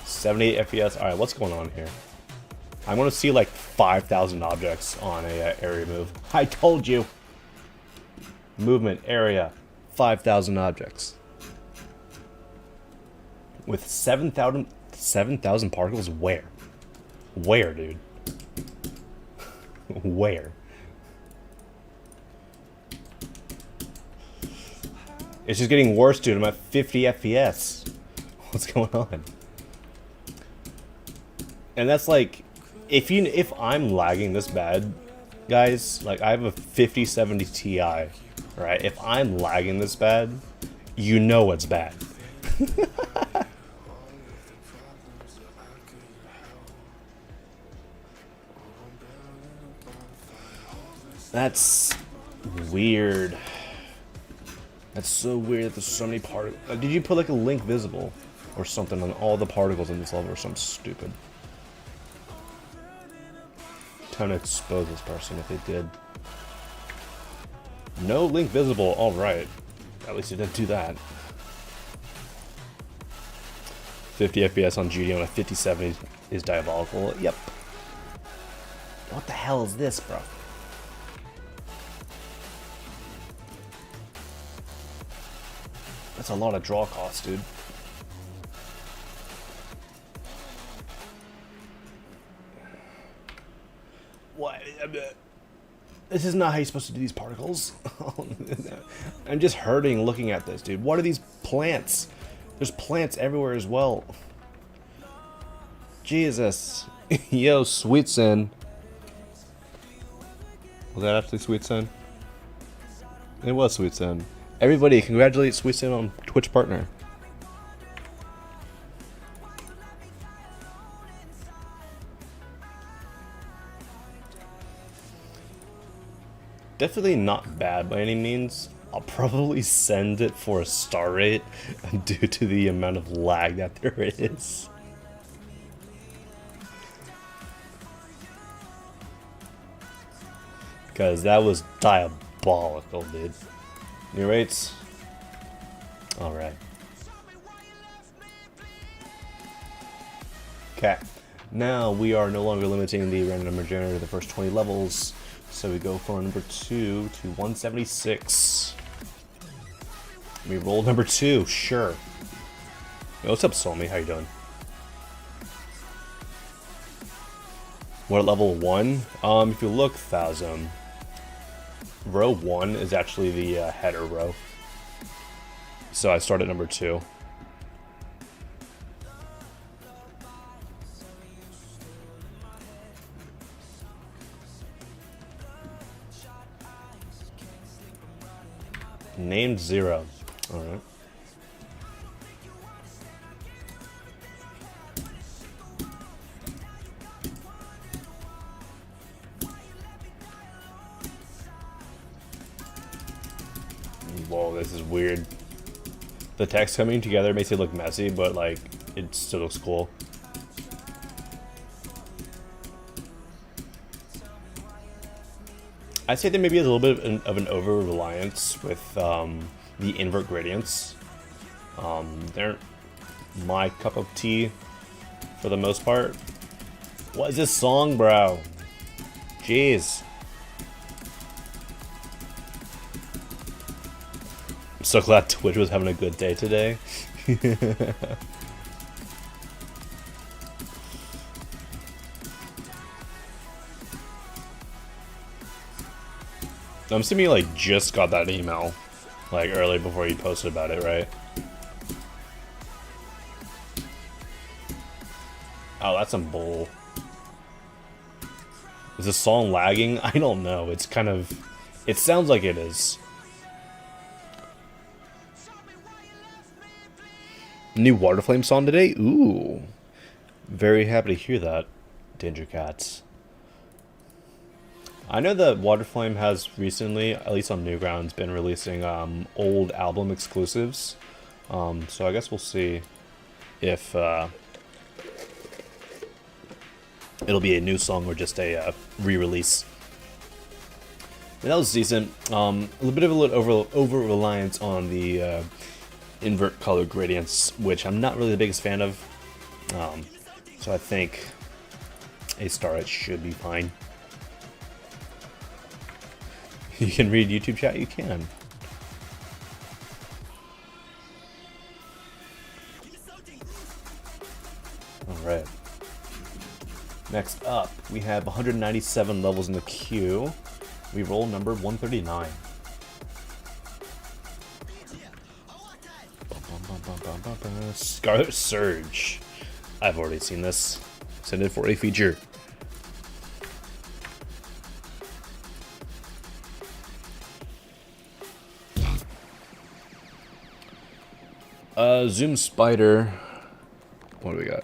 $78 FPS. Alright, what's going on here? I want to see like 5,000 objects on a area move. I told you! Movement, area, 5,000 objects. With 7,000 particles? Where? Where, dude? Where? It's just getting worse, dude. I'm at 50 FPS. What's going on? And that's like, if I'm lagging this bad, guys, like I have a 5070 Ti, right? If I'm lagging this bad, you know it's bad. That's weird. That's so weird that there's so many particles. Did you put like a link visible or something on all the particles in this level or something stupid? Time to expose this person if they did. No link visible, alright. At least you didn't do that. 50 FPS on GD on a 5070 is diabolical. Yep. What the hell is this, bro? That's a lot of draw cost, dude. What? This is not how you're supposed to do these particles. I'm just hurting looking at this, dude. What are these plants? There's plants everywhere as well. Jesus. Yo, Sweet Sin. Was that actually Sweet Sin? It was Sweet Sin. Everybody, congratulate Sweet Sin on Twitch partner. Definitely not bad by any means. I'll probably send it for a star rate due to the amount of lag that there is. Because that was diabolical, dude. New rates? Alright. Okay. Now we are no longer limiting the random number generator to the first 20 levels. So we go from number 2 to 176. We roll number 2, sure. Yo, what's up, Somi? How you doing? What, level 1? If you look, Phasm, row 1 is actually the header row. So I start at number 2. Named 0. Alright. Whoa, this is weird. The text coming together makes it look messy, but like, it still looks cool. I'd say there maybe is a little bit of an over-reliance with the invert gradients. They're my cup of tea for the most part. What is this song, bro? Jeez. I'm so glad Twitch was having a good day today. I'm assuming you like just got that email like early before you posted about it, right? Oh, that's some bull. Is this song lagging? I don't know. It's kind of... It sounds like it is. New Water Flame song today? Ooh. Very happy to hear that, Danger Cats. I know that Water Flame has recently, at least on Newgrounds, been releasing old album exclusives. So I guess we'll see if it'll be a new song or just a re-release. And that was decent. A little bit of over-reliance on the invert color gradients, which I'm not really the biggest fan of. So I think a star it should be fine. You can read YouTube chat? You can. Alright. Next up, we have 197 levels in the queue. We roll number 139. Scarlet Surge. I've already seen this. Send it for a feature. Zoom Spider. What do we got?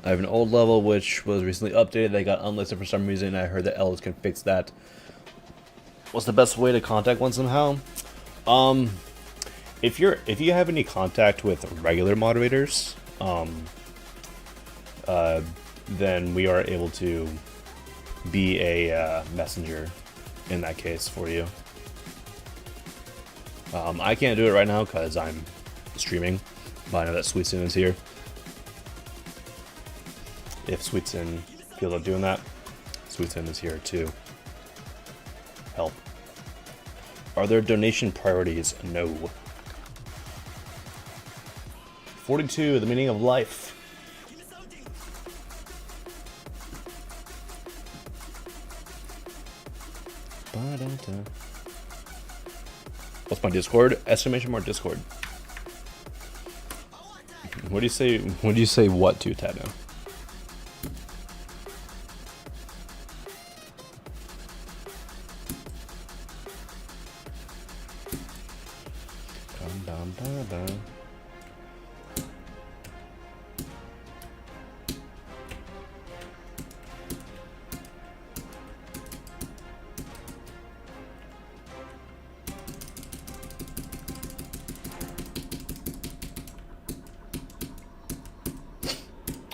I have an old level which was recently updated. They got unlisted for some reason. I heard that Ellis can fix that. What's the best way to contact one somehow? If you have any contact with regular moderators, then we are able to be a messenger in that case for you. I can't do it right now because I'm streaming, but I know that Sweetsin is here. If Sweetsin feels like doing that, Sweetsin is here to help. Are there donation priorities? No. 42, the meaning of life. What's my Discord? Exclamation mark Discord. What do you say? What do you say? What to Tano?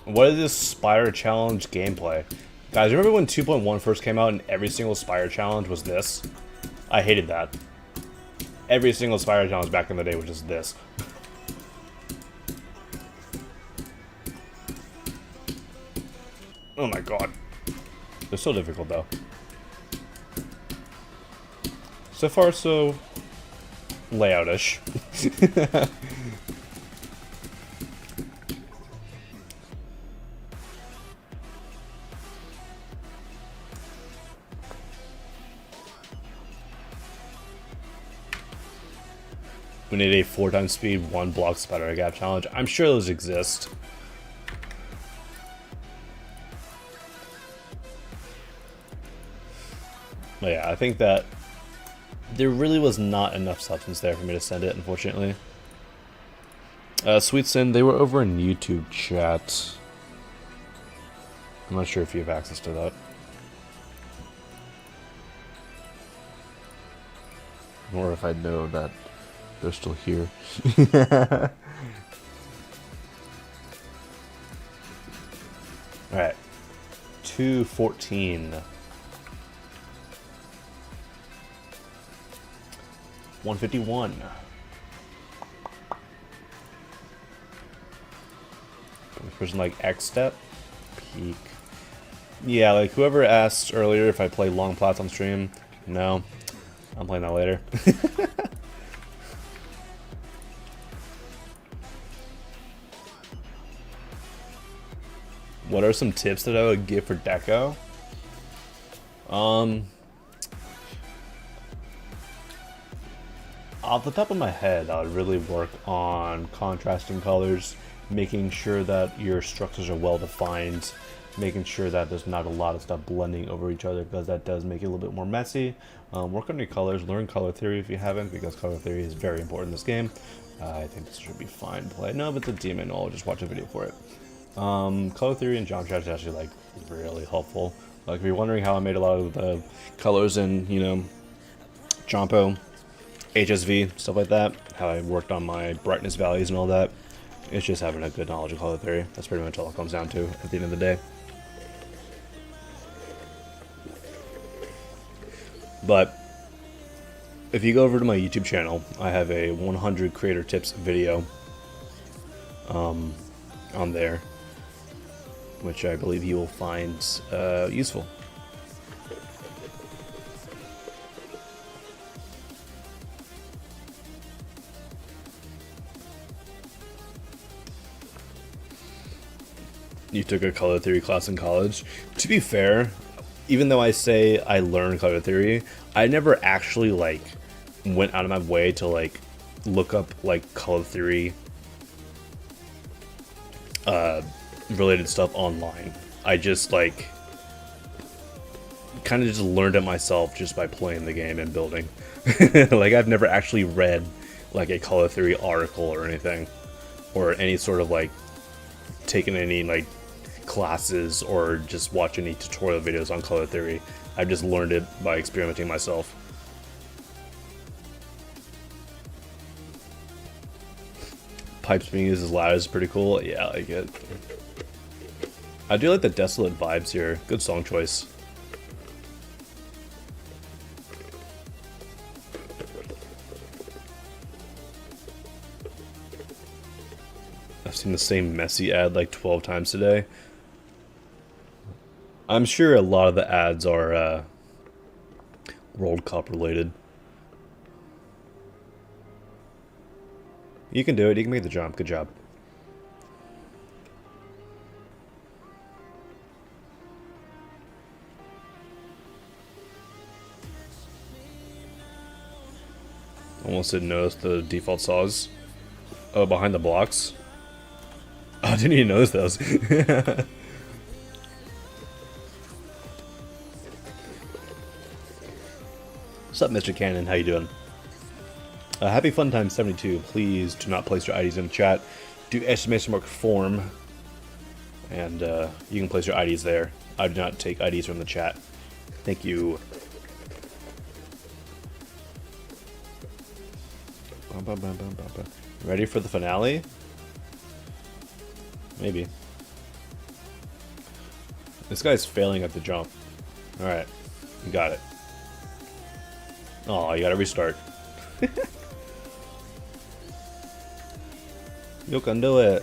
What is this Spire Challenge gameplay? Guys, remember when 2.1 first came out and every single Spire Challenge was this? I hated that. Every single Spire Challenge back in the day was just this. Oh my god. They're so difficult though. So far so layout-ish. We need a 4x speed, 1 block spider gap challenge. I'm sure those exist. But yeah, I think that There really was not enough substance there for me to send it, unfortunately. Sweet Sin, they were over in YouTube chat. I'm not sure if you have access to that. Or if I know that they're still here. Alright. 214. 151. Person like X step. Peak. Yeah, like whoever asked earlier if I play long plots on stream. No. I'm playing that later. What are some tips that I would give for deco? Off the top of my head, I would really work on contrasting colors, making sure that your structures are well defined, making sure that there's not a lot of stuff blending over each other, because that does make it a little bit more messy. Work on your colors, learn color theory if you haven't, because color theory is very important in this game. I think this should be fine to play. No, but the demon, I'll just watch a video for it. Color theory and jump shots is actually like really helpful. Like if you're wondering how I made a lot of the colors in, you know, Jumpo, HSV, stuff like that, how I worked on my brightness values and all that, it's just having a good knowledge of color theory. That's pretty much all it comes down to at the end of the day. But if you go over to my YouTube channel, I have a 100 creator tips video on there, which I believe you will find useful. You took a color theory class in college. To be fair, even though I say I learned color theory, I never actually like went out of my way to like look up like color theory related stuff online. I just like kind of just learned it myself just by playing the game and building. Like I've never actually read like a color theory article or anything, or any sort of like taken any like classes or just watch any tutorial videos on color theory. I've just learned it by experimenting myself. Pipes being used as loud is pretty cool. Yeah, I like it. I do like the desolate vibes here. Good song choice. I've seen the same messy ad like 12 times today. I'm sure a lot of the ads are World Cup related. You can do it. You can make the jump. Good job. Almost didn't notice the default saws. Oh, behind the blocks. Oh, I didn't even notice those. What's up, Mr. Cannon? How you doing? Happy Fun Time 72. Please do not place your IDs in the chat. Do exclamation mark form, and you can place your IDs there. I do not take IDs from the chat. Thank you. Ready for the finale? Maybe. This guy's failing at the jump. Alright. You got it. Oh, you gotta restart. You can do it.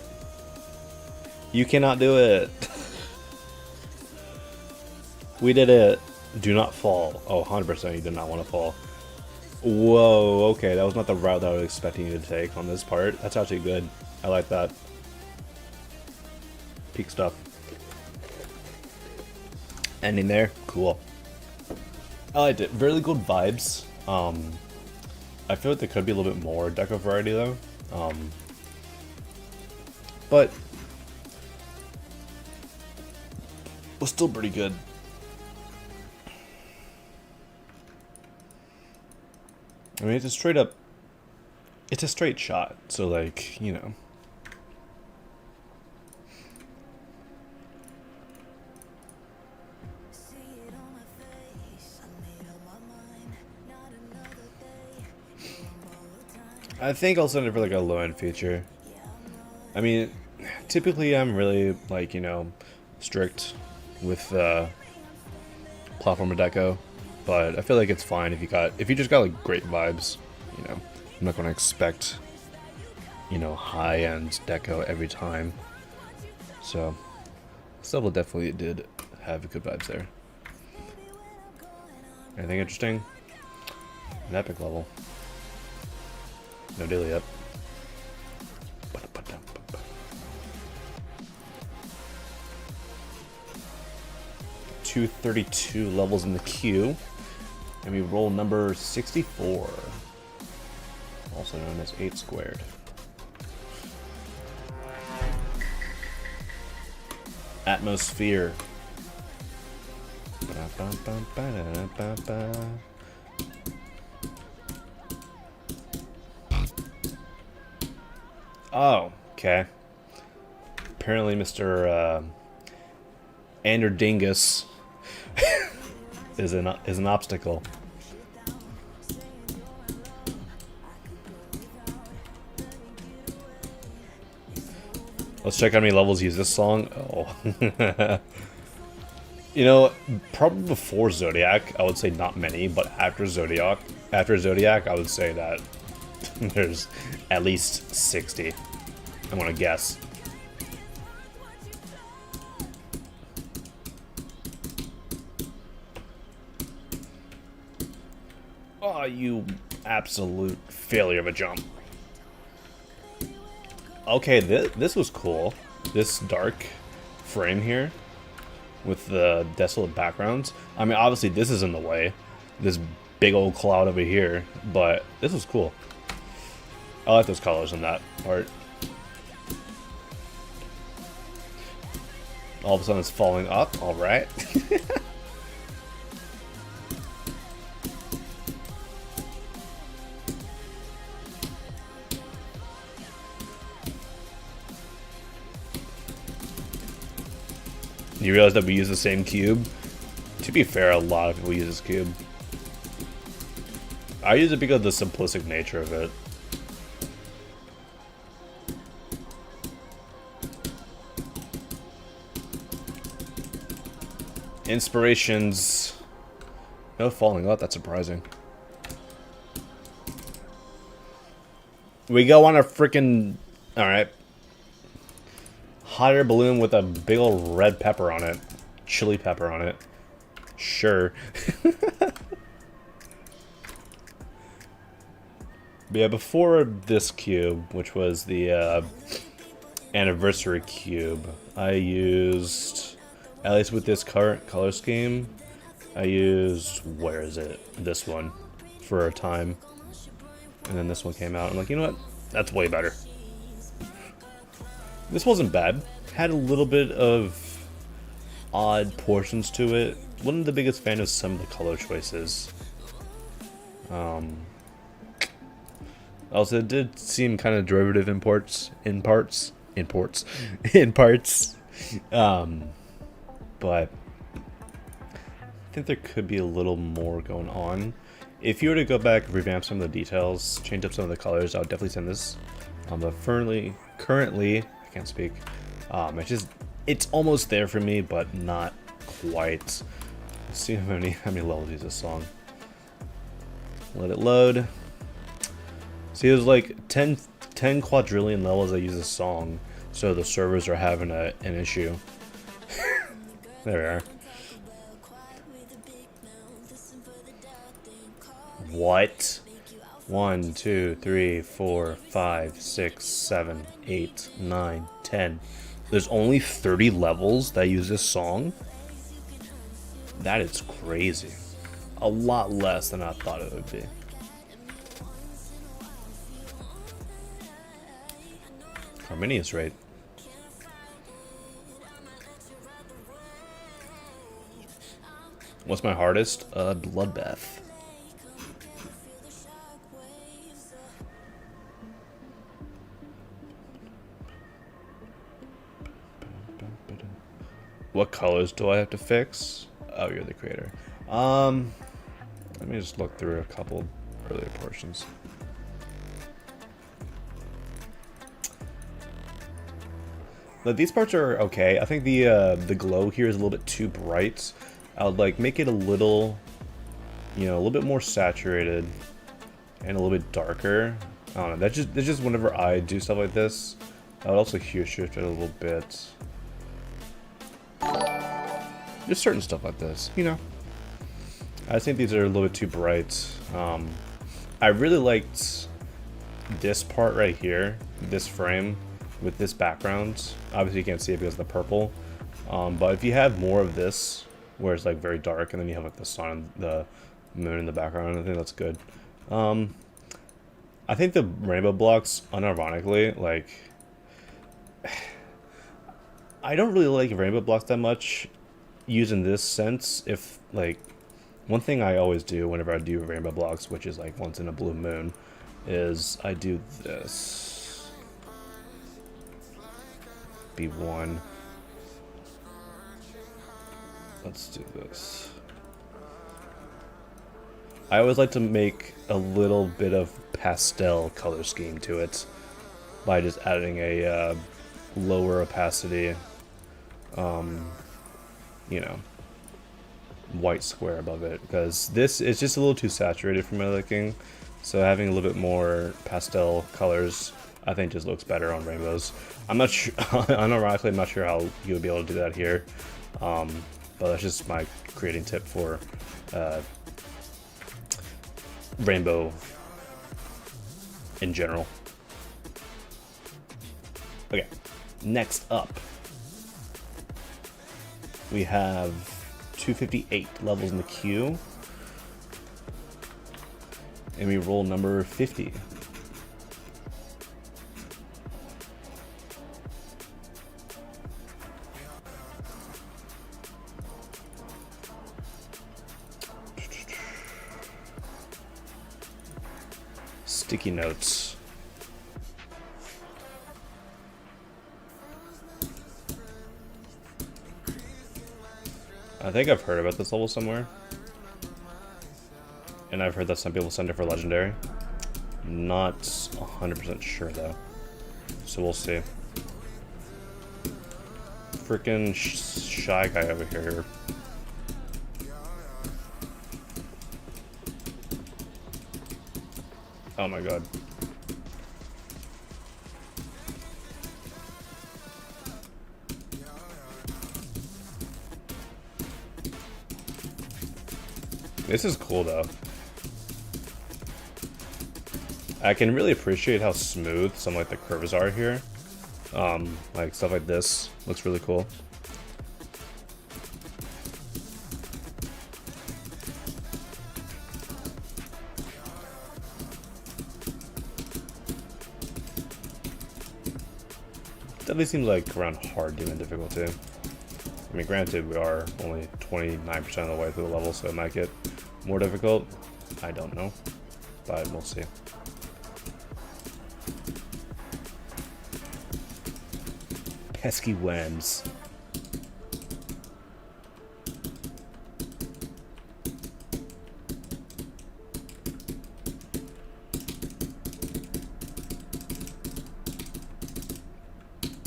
You cannot do it. We did it. Do not fall. Oh, 100% you did not want to fall. Whoa, okay, that was not the route that I was expecting you to take on this part. That's actually good. I like that. Peak stuff. Ending there, cool. I liked it. Really good vibes. I feel like there could be a little bit more deco variety though. But was still pretty good. I mean, it's a straight up. It's a straight shot, so like, you know. I think I'll send it for like a low end feature. I mean, typically I'm really like, you know, strict with platformer deco, but I feel like it's fine if you just got like great vibes. You know, I'm not gonna expect, you know, high end deco every time. So this level definitely did have good vibes there. Anything interesting? An epic level. No daily up. 232 levels in the queue. And we roll number 64. Also known as 8 squared. Atmosphere. Oh, okay. Apparently Mr. Anderdingus is an obstacle. Let's check how many levels use this song. Oh. You know, probably before Zodiac, I would say not many, but after Zodiac, I would say that there's at least 60. I'm gonna guess. Oh, you absolute failure of a jump. Okay, this was cool. This dark frame here with the desolate backgrounds. I mean, obviously this is in the way. This big old cloud over here, but this was cool. I like those colors in that part. All of a sudden it's falling up. All right. You realize that we use the same cube? To be fair, a lot of people use this cube. I use it because of the simplistic nature of it. Inspirations. No falling out, that's surprising. We go on a freaking... Alright. Hot air balloon with a big old red pepper on it. Chili pepper on it. Sure. But yeah, before this cube, which was the anniversary cube, I used, at least with this current color scheme, I used, where is it? This one for a time. And then this one came out. I'm like, you know what? That's way better. This wasn't bad. Had a little bit of odd portions to it. Wasn't the biggest fan of some of the color choices. Also, it did seem kind of derivative in parts. But I think there could be a little more going on. If you were to go back, revamp some of the details, change up some of the colors, I would definitely send this. But currently, I can't speak. It's almost there for me, but not quite. Let's see how many levels use this song. Let it load. See, there's like 10 quadrillion levels that use this song, so the servers are having an issue. There we are. What? 1, 2, 3, 4, 5, 6, 7, 8, 9, 10. There's only 30 levels that use this song? That is crazy. A lot less than I thought it would be. Harmonious rate. What's my hardest? Bloodbath. What colors do I have to fix? Oh, you're the creator. Let me just look through a couple earlier portions. But these parts are okay. I think the glow here is a little bit too bright. I would like make it a little, you know, a little bit more saturated and a little bit darker. I don't know. That's just whenever I do stuff like this. I would also hue shift it a little bit. Just certain stuff like this, you know. I think these are a little bit too bright. I really liked this part right here, this frame with this background. Obviously you can't see it because of the purple. But if you have more of this, where it's like very dark, and then you have like the sun and the moon in the background, I think that's good. I think the rainbow blocks, unironically, like, I don't really like rainbow blocks that much used in this sense. If, like, one thing I always do whenever I do rainbow blocks, which is like once in a blue moon, is I do this. B1. Let's do this. I always like to make a little bit of pastel color scheme to it by just adding a lower opacity, you know, white square above it, because this is just a little too saturated for my liking. So having a little bit more pastel colors, I think, just looks better on rainbows. I'm not sure, unironically, I'm not sure how you would be able to do that here, but that's just my creating tip for rainbow in general. Okay, next up we have 258 levels in the queue, and we roll number 50. Sticky notes. I think I've heard about this level somewhere. And I've heard that some people send it for legendary. Not 100% sure though. So we'll see. Freaking shy guy over here. Oh my god. This is cool though. I can really appreciate how smooth some like the curves are here. Like stuff like this looks really cool. Definitely seems like around hard demon difficulty. I mean, granted, we are only 29% of the way through the level, so it might get more difficult. I don't know, but we'll see. Pesky worms.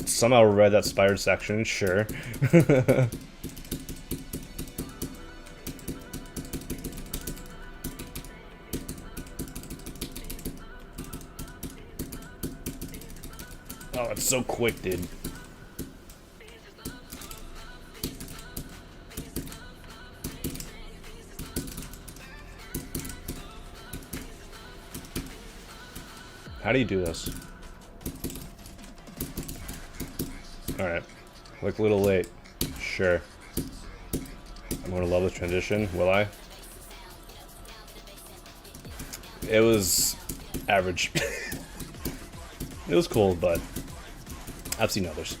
Somehow read that spider section, sure. Oh, it's so quick, dude. How do you do this? Alright. Look a little late. Sure. I'm gonna love this transition, will I? It was average. It was cool, but I've seen others.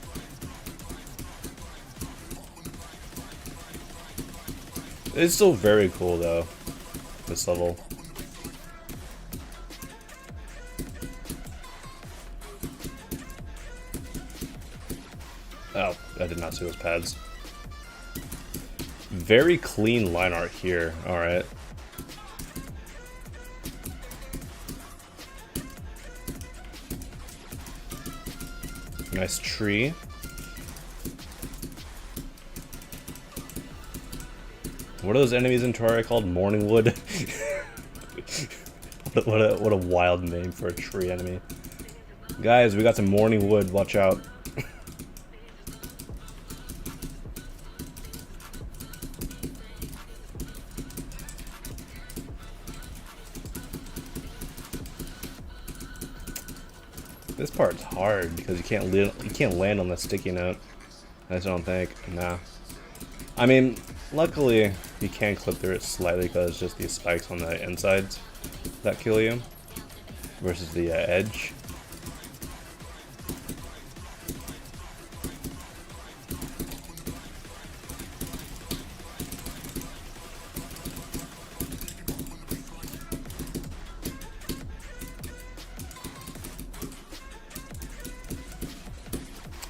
It's still very cool though, this level. Oh, I did not see those pads. Very clean line art here. Alright. Nice tree. What are those enemies in Terraria called? Morningwood? what a wild name for a tree enemy. Guys, we got some Morningwood, watch out. This part's hard because you can't land on the sticky note. I just don't think. Nah. I mean, luckily you can clip through it slightly because it's just these spikes on the insides that kill you versus the edge.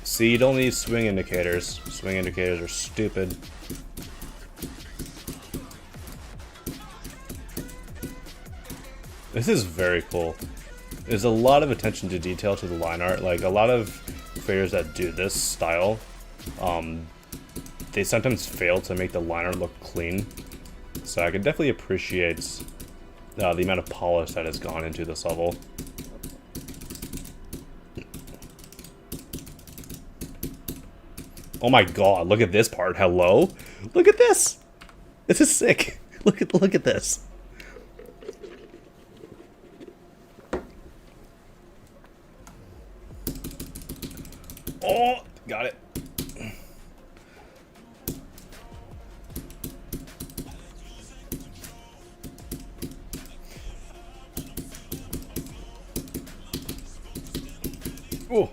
See, you don't need swing indicators. Swing indicators are stupid. This is very cool. There's a lot of attention to detail to the line art. Like, a lot of creators that do this style, they sometimes fail to make the line art look clean. So I can definitely appreciate the amount of polish that has gone into this level. Oh my god, look at this part. Hello? Look at this! This is sick. Look at this. Oh, got it. Oh.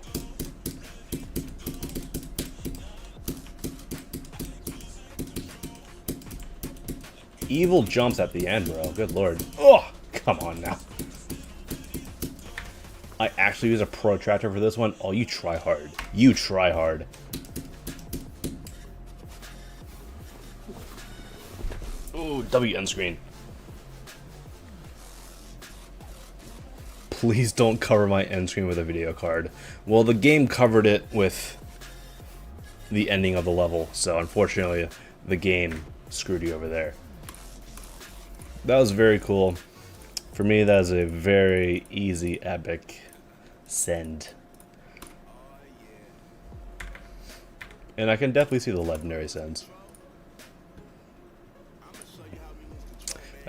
Evil jumps at the end, bro. Good lord. Oh, come on now. I actually use a protractor for this one. Oh, you try hard. You try hard. Ooh, W end screen. Please don't cover my end screen with a video card. Well, the game covered it with the ending of the level, so unfortunately, the game screwed you over there. That was very cool. For me, that is a very easy, epic send. And I can definitely see the legendary sends.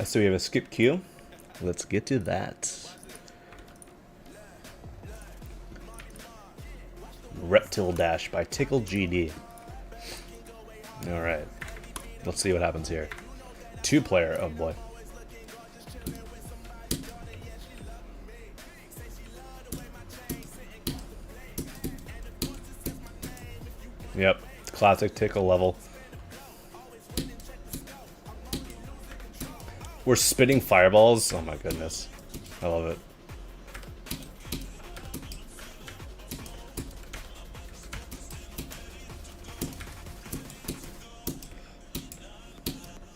So we have a skip queue. Let's get to that. Reptile Dash by Tickle GD. Alright. Let's see what happens here. 2-player, oh boy. Yep, classic Tickle level. We're spitting fireballs. Oh my goodness. I love it.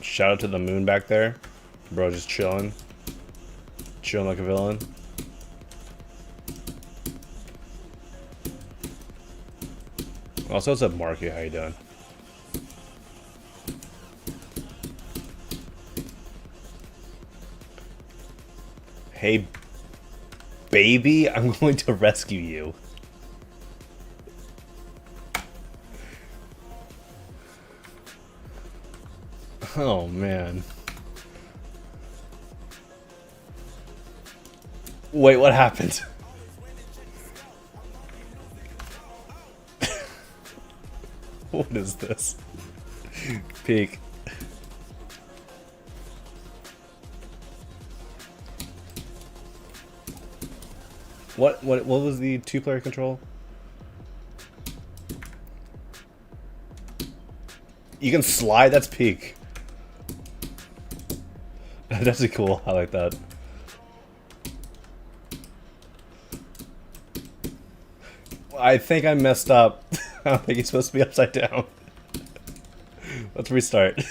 Shout out to the moon back there. Bro, just chilling. Chilling like a villain. Also, what's up, Marky? How you doing? Hey, baby, I'm going to rescue you. Oh, man. Wait, what happened? What is this? Peek. What was the 2-player control? You can slide? That's peak. That's actually cool. I like that. I think I messed up. I don't think he's supposed to be upside down. Let's restart.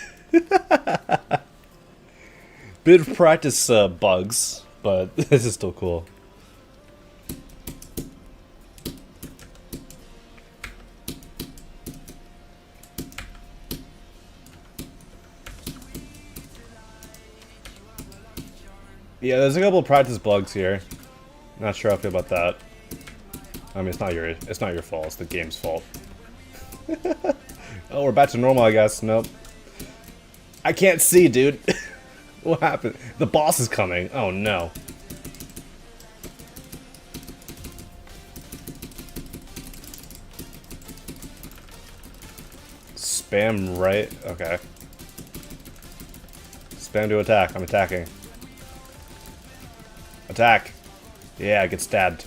Bit of practice bugs, but this is still cool. Yeah, there's a couple of practice bugs here. Not sure how I feel about that. I mean, it's not your fault. It's the game's fault. Oh, we're back to normal, I guess. Nope. I can't see, dude. What happened? The boss is coming. Oh no. Spam right. Okay. Spam to attack. I'm attacking. Attack. Yeah, get stabbed.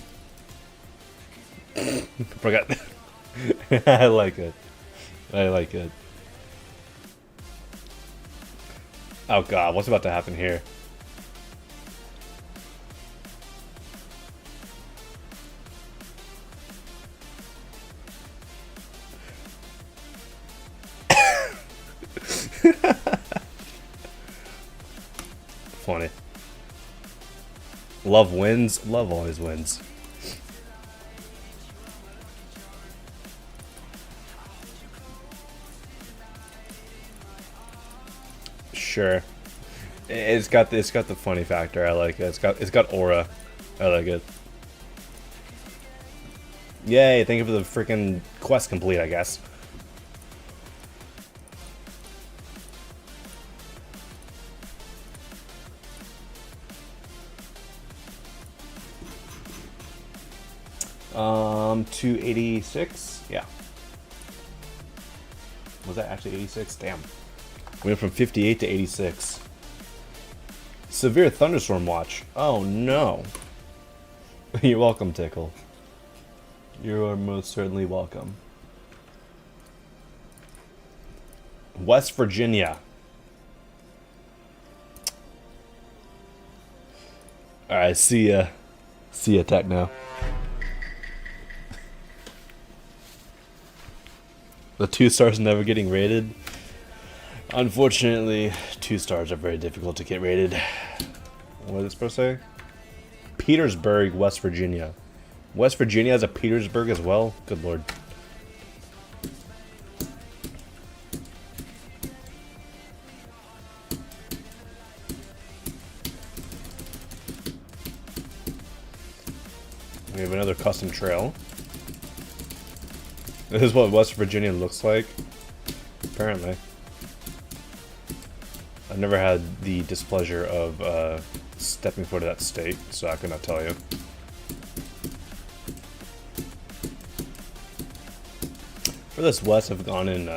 Forgot. I like it. I like it. Oh god, what's about to happen here? Funny. Love wins. Love always wins. Sure. It's got the funny factor. I like it. It's got aura. I like it. Yay! Thank you for the freaking quest complete, I guess. To 86? Yeah. Was that actually 86? Damn. We went from 58 to 86. Severe thunderstorm watch. Oh no. You're welcome, Tickle. You are most certainly welcome. West Virginia. Alright, see ya. See ya, Techno. The 2 stars never getting rated. Unfortunately, 2 stars are very difficult to get rated. What is it supposed to say? Petersburg, West Virginia. West Virginia has a Petersburg as well? Good lord. We have another custom trail. This is what West Virginia looks like, apparently. I've never had the displeasure of stepping foot of that state, so I cannot tell you. Furthest west I've gone in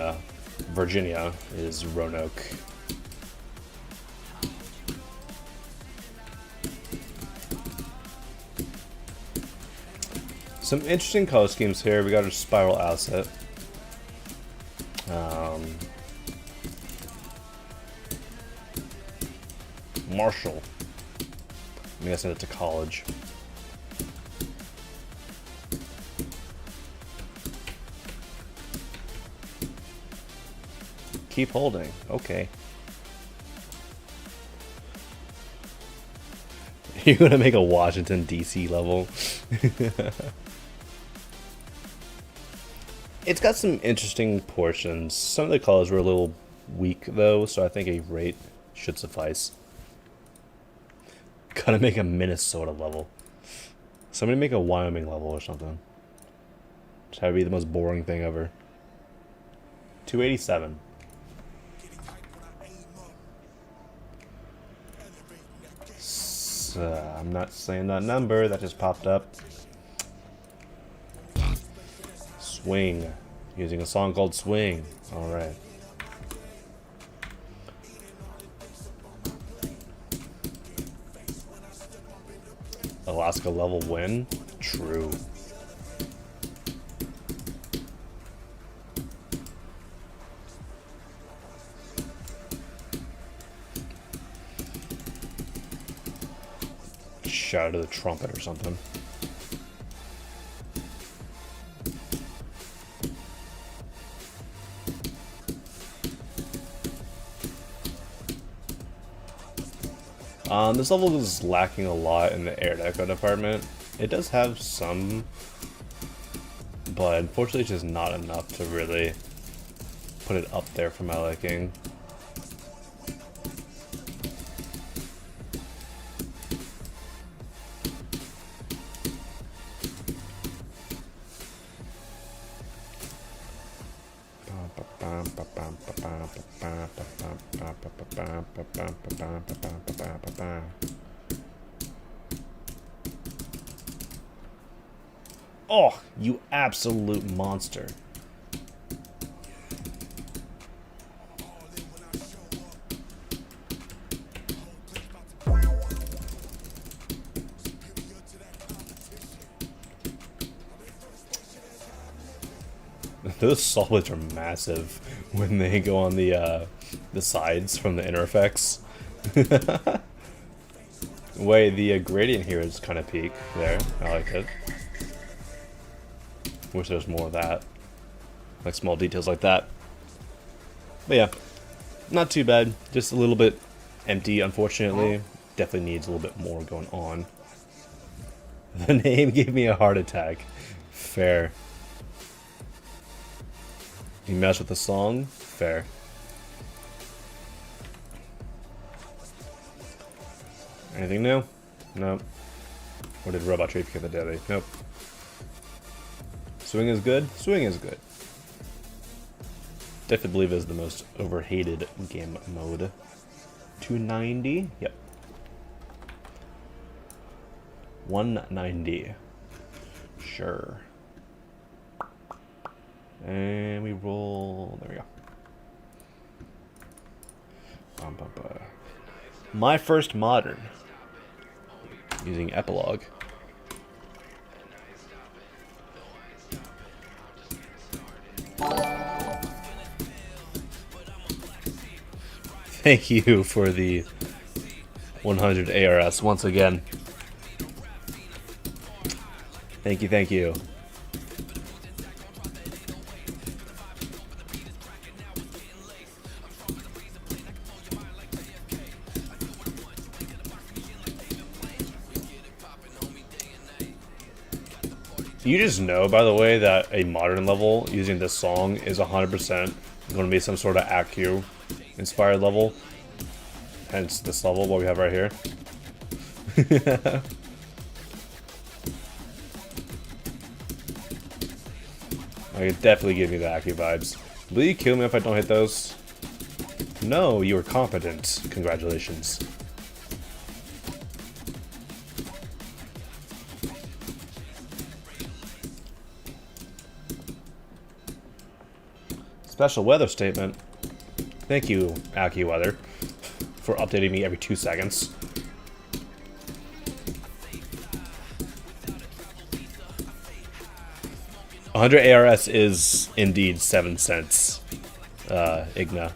Virginia is Roanoke. Some interesting color schemes here. We got our spiral asset. Marshall. I'm gonna send it to college. Keep holding. Okay. You're gonna make a Washington, D.C. level. It's got some interesting portions. Some of the colors were a little weak, though, so I think a rate should suffice. Gotta make a Minnesota level. Somebody make a Wyoming level or something. Just have to be the most boring thing ever. 287. I'm not saying that number, that just popped up. Swing. Using a song called Swing. Alright. Alaska level win? True. Shout to the trumpet or something. This level is lacking a lot in the air deco department. It does have some, but unfortunately it's just not enough to really put it up there for my liking. Oh, you absolute monster. Those solids are massive when they go on the sides from the inner effects. Wait, the gradient here is kind of peak there. I like it. Wish there was more of that. Like small details like that. But yeah, not too bad. Just a little bit empty, unfortunately. Definitely needs a little bit more going on. The name gave me a heart attack. Fair. You mess with the song? Fair. Anything new? Nope. Or did Robot Trade get the daily? Nope. Swing is good? Swing is good. Definitely believe is the most overhated game mode. 290? Yep. 190. Sure. And we roll. There we go. My first modern. Using epilogue. Thank you for the 100 ARS once again. Thank you, thank you. You just know, by the way, that a modern level using this song is 100% going to be some sort of ACU inspired level. Hence this level, what we have right here. I could definitely give you the ACU vibes. Will you kill me if I don't hit those? No, you were competent. Congratulations. Special weather statement. Thank you, AccuWeather, for updating me every 2 seconds. $100 ARS is indeed 7 cents, Igna.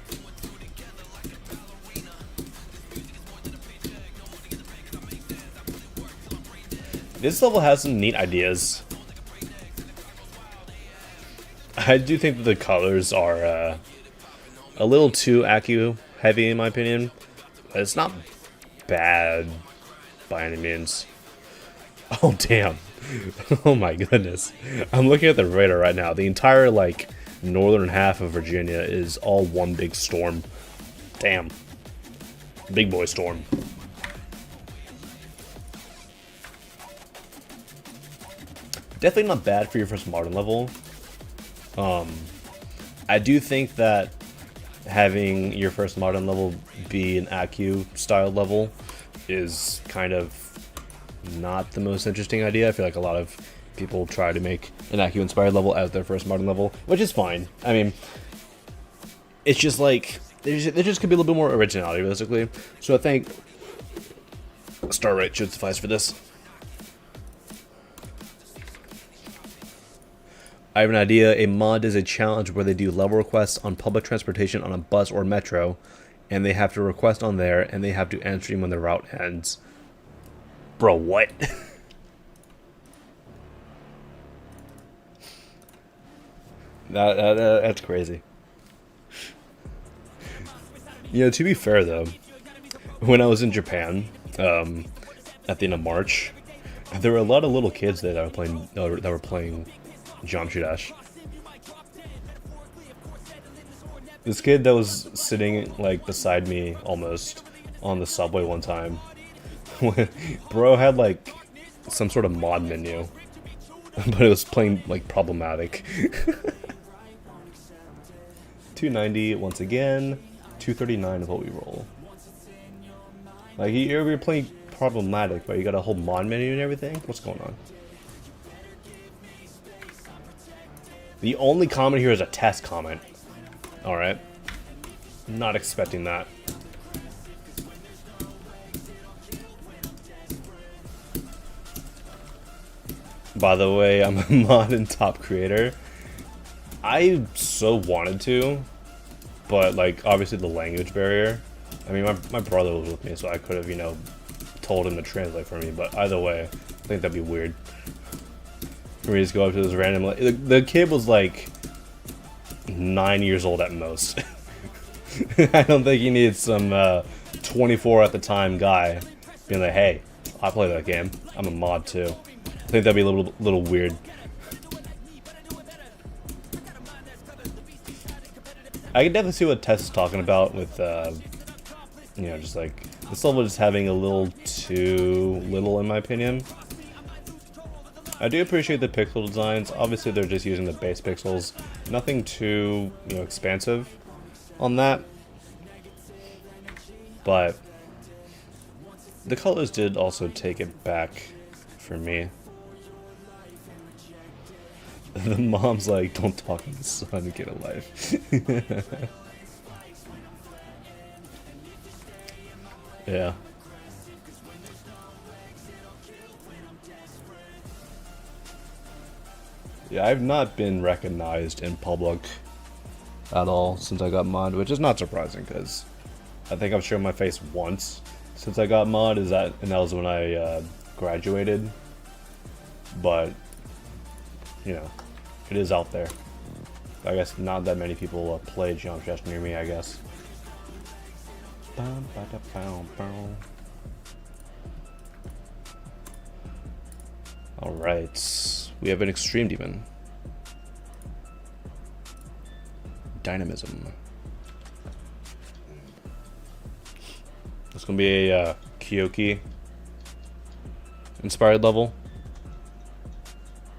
This level has some neat ideas. I do think that the colors are a little too Accu heavy in my opinion. It's not bad by any means. Oh damn. Oh my goodness. I'm looking at the radar right now. The entire like northern half of Virginia is all one big storm. Damn. Big boy storm. Definitely not bad for your first modern level. I do think that having your first modern level be an Accu style level is kind of not the most interesting idea. I feel like a lot of people try to make an Accu inspired level as their first modern level, which is fine. I mean, it's just like there just could be a little bit more originality, basically. So I think star rate should suffice for this. I have an idea. A mod is a challenge where they do level requests on public transportation on a bus or metro, and they have to request on there, and they have to answer them when the route ends. Bro, what? That's crazy. You know, to be fair though, when I was in Japan, at the end of March. There were a lot of little kids there that were playing Geometry Dash. This kid that was sitting like beside me almost on the subway one time, bro had like some sort of mod menu, but it was playing like problematic. 290 once again, 239 is what we roll. Like you're playing problematic, but you got a whole mod menu and everything. What's going on? The only comment here is a test comment. All right, not expecting that. By the way, I'm a mod and top creator. I so wanted to, but like obviously the language barrier. I mean, my brother was with me, so I could have, you know, told him to translate for me. But either way, I think that'd be weird for me to just go up to this random. The kid was like 9 years old at most. I don't think he needs some 24 at the time guy being like, "Hey, I play that game. I'm a mod too." I think that'd be a little weird. I can definitely see what Tess is talking about with, you know, just like this level just having a little too little in my opinion. I do appreciate the pixel designs. Obviously, they're just using the base pixels. Nothing too, you know, expansive on that. But the colors did also take it back for me. The mom's like, "Don't talk to the son, get a life." Yeah. Yeah, I've not been recognized in public at all since I got mod, which is not surprising because I think I've shown my face once since I got mod, and that was when I graduated. But you know, it is out there. I guess not that many people play Geometry Dash near me, I guess. Alright, we have an Extreme Demon. Dynamism. It's gonna be a Kyoki inspired level.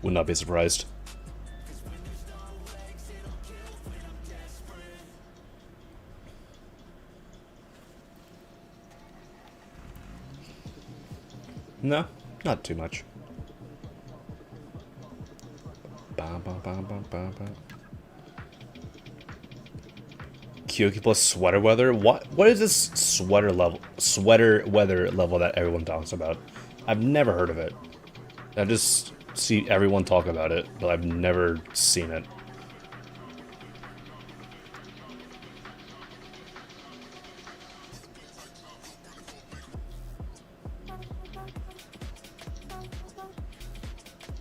Would not be surprised. No, not too much. Kyoki plus sweater weather? What is this sweater weather level that everyone talks about? I've never heard of it. I just see everyone talk about it, but I've never seen it.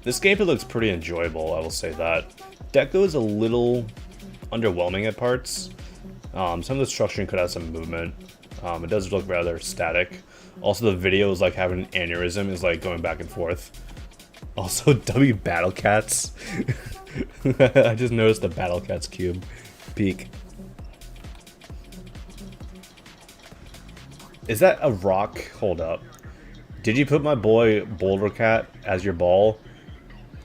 This gameplay looks pretty enjoyable, I will say that. Deco is a little underwhelming at parts. Some of the structuring could have some movement. It does look rather static. Also, the video is like having an aneurysm, is like going back and forth. Also, W Battle Cats. I just noticed the Battle Cats cube peak. Is that a rock? Hold up. Did you put my boy Boulder Cat as your ball?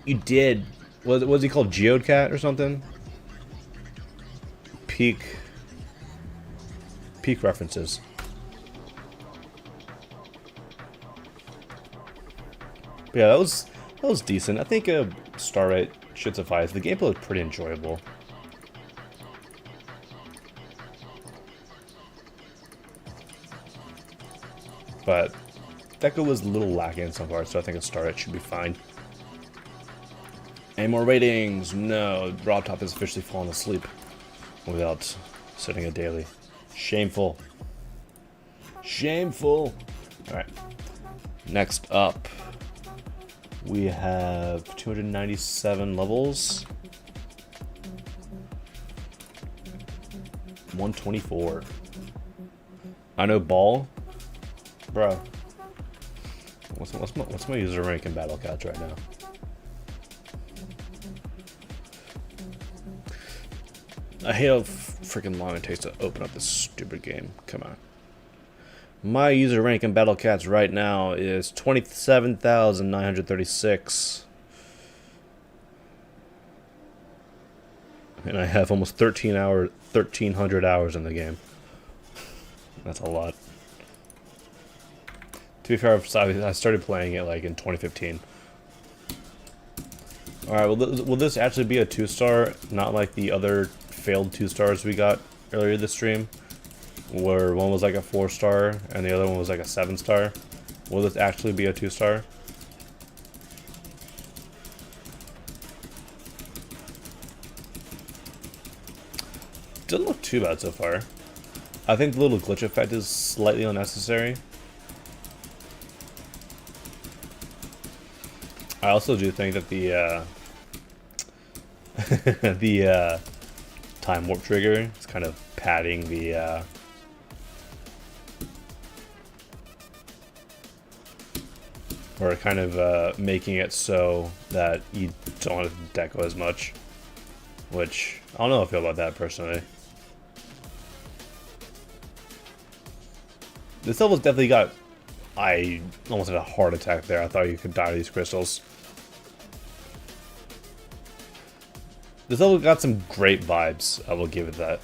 You did. Was he called Geode Cat or something? Peak references. But yeah, that was decent. I think a star rate should suffice. The gameplay was pretty enjoyable. But Deco was a little lacking in some parts, so I think a star rate should be fine. Any more ratings? No. Rob Top has officially fallen asleep without setting a daily. Shameful. Shameful. Alright. Next up, we have 297 levels. 124. I know ball. Bro. What's my user rank in Battle Cats right now? I hate how freaking long it takes to open up this stupid game. Come on. My user rank in Battle Cats right now is 27,936. And I have almost 1,300 hours in the game. That's a lot. To be fair, I started playing it like in 2015. Alright, will this actually be a 2-star? Not like the other failed 2-stars we got earlier this stream? Where one was like a 4-star and the other one was like a 7-star? Will this actually be a 2-star? Doesn't look too bad so far. I think the little glitch effect is slightly unnecessary. I also do think that the the time warp trigger is kind of padding the or kind of making it so that you don't have to deco as much, which I don't know how I feel about that personally. This level's definitely got... I almost had a heart attack there. I thought you could die to these crystals. This level got some great vibes. I will give it that.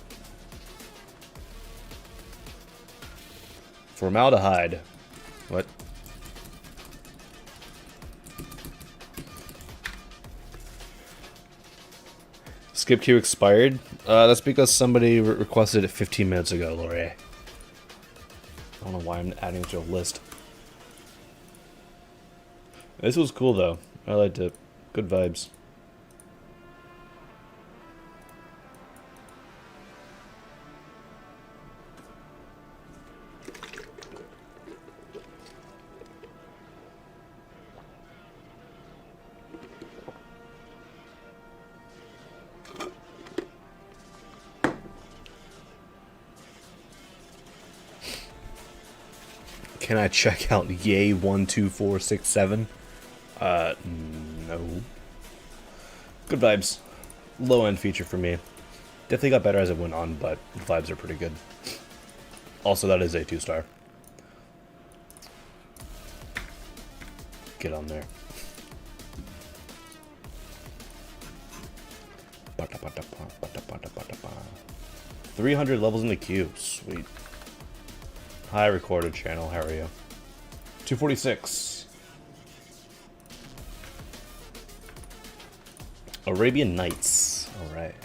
Formaldehyde. What? Skip queue expired? That's because somebody requested it 15 minutes ago, Lori. I don't know why I'm adding it to a list. This was cool though. I liked it. Good vibes. Can I check out Yay 12467? No. Good vibes. Low end feature for me. Definitely got better as it went on, but the vibes are pretty good. Also, that is a 2-star. Get on there. 300 levels in the queue. Sweet. Hi, recorded channel. How are you? 246. Arabian Nights. All right.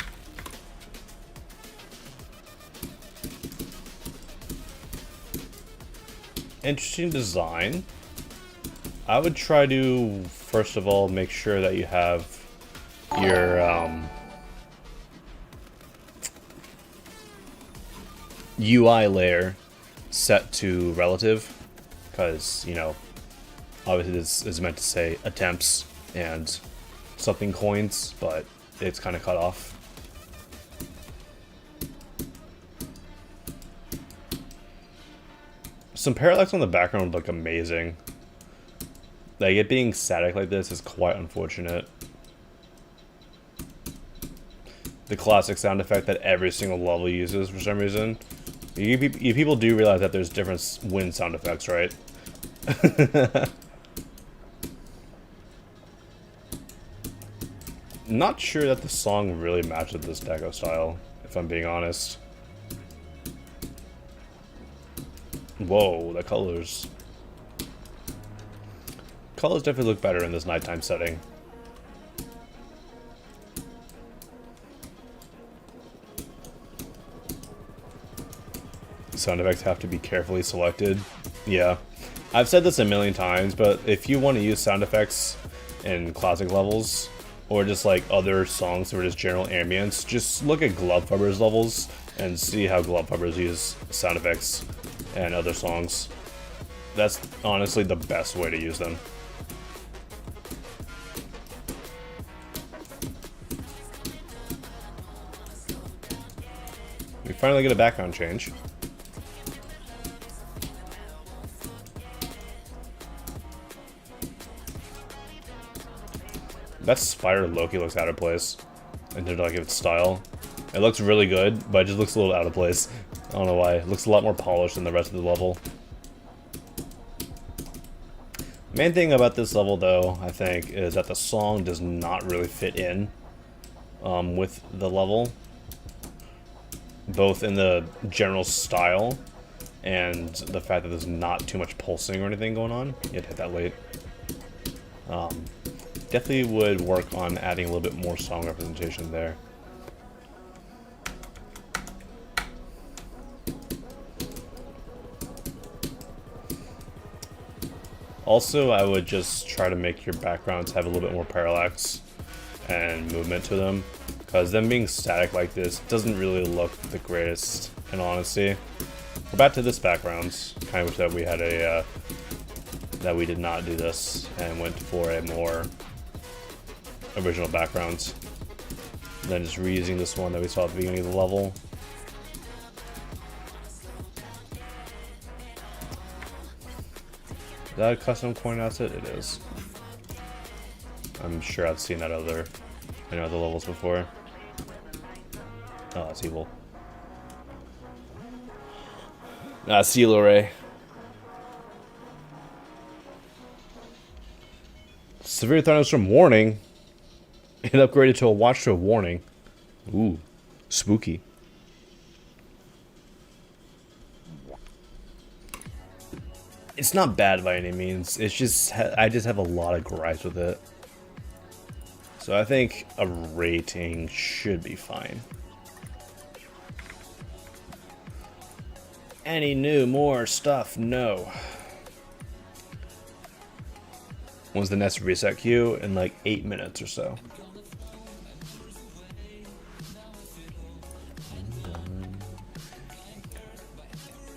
Interesting design. I would try to, first of all, make sure that you have your UI layer set to relative, because, you know, obviously this is meant to say attempts and something coins, but it's kind of cut off. Some parallax on the background would look amazing. Like, it being static like this is quite unfortunate. The classic sound effect that every single level uses for some reason. You people do realize that there's different wind sound effects, right? Not sure that the song really matches this deco style, if I'm being honest. Whoa, the colors. Colors definitely look better in this nighttime setting. Sound effects have to be carefully selected. Yeah. I've said this a million times, but if you want to use sound effects in classic levels, or just like other songs or just general ambience, just look at Glovefubbers levels and see how Glovefubbers use sound effects and other songs. That's honestly the best way to use them. We finally get a background change. That spider Loki looks out of place into like its style. It looks really good, but it just looks a little out of place. I don't know why. It looks a lot more polished than the rest of the level. Main thing about this level, though, I think, is that the song does not really fit in with the level, both in the general style and the fact that there's not too much pulsing or anything going on. You had to hit that late. Definitely would work on adding a little bit more song representation there. Also, I would just try to make your backgrounds have a little bit more parallax and movement to them, because them being static like this doesn't really look the greatest, in honesty. We're back to this background. Kind of wish that we had a that we did not do this and went for a more original background than just reusing this one that we saw at the beginning of the level. Is that a custom coin asset? It is. I'm sure I've seen that in other levels before. Oh, that's evil. See you, Lorray. Severe thunderstorm warning. It upgraded to a watch to a warning. Ooh, spooky. It's not bad by any means. It's just I just have a lot of gripes with it. So I think a rating should be fine. Any new, more stuff? No. When's the next reset queue? In like 8 minutes or so.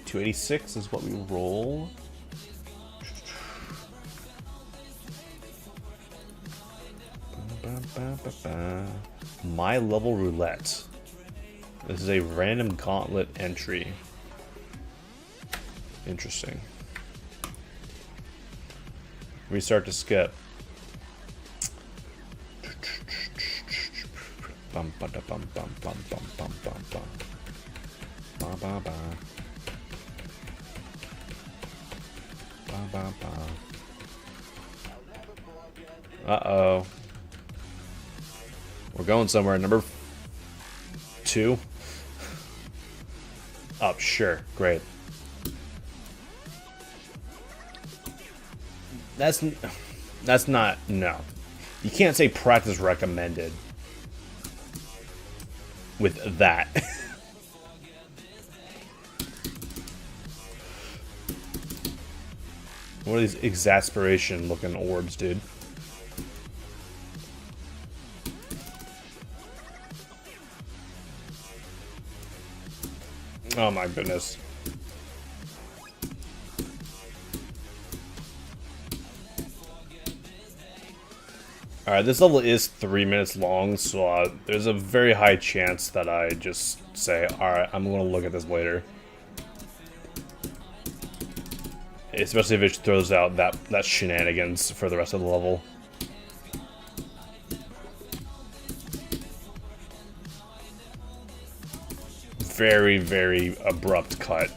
$286 is what we roll. My level roulette. This is a random gauntlet entry. Interesting. Restart to skip. Bum ba da bum bum bum bum bum bum bum. Ba ba ba. Ba ba ba. Uh-oh. We're going somewhere. Number 2. Oh, sure. Great. That's not, no. You can't say practice recommended with that. What are these exasperation looking orbs, dude? Oh my goodness. Alright, this level is 3 minutes long, so there's a very high chance that I just say, alright, I'm gonna look at this later. Especially if it throws out that shenanigans for the rest of the level. Very, very abrupt cut.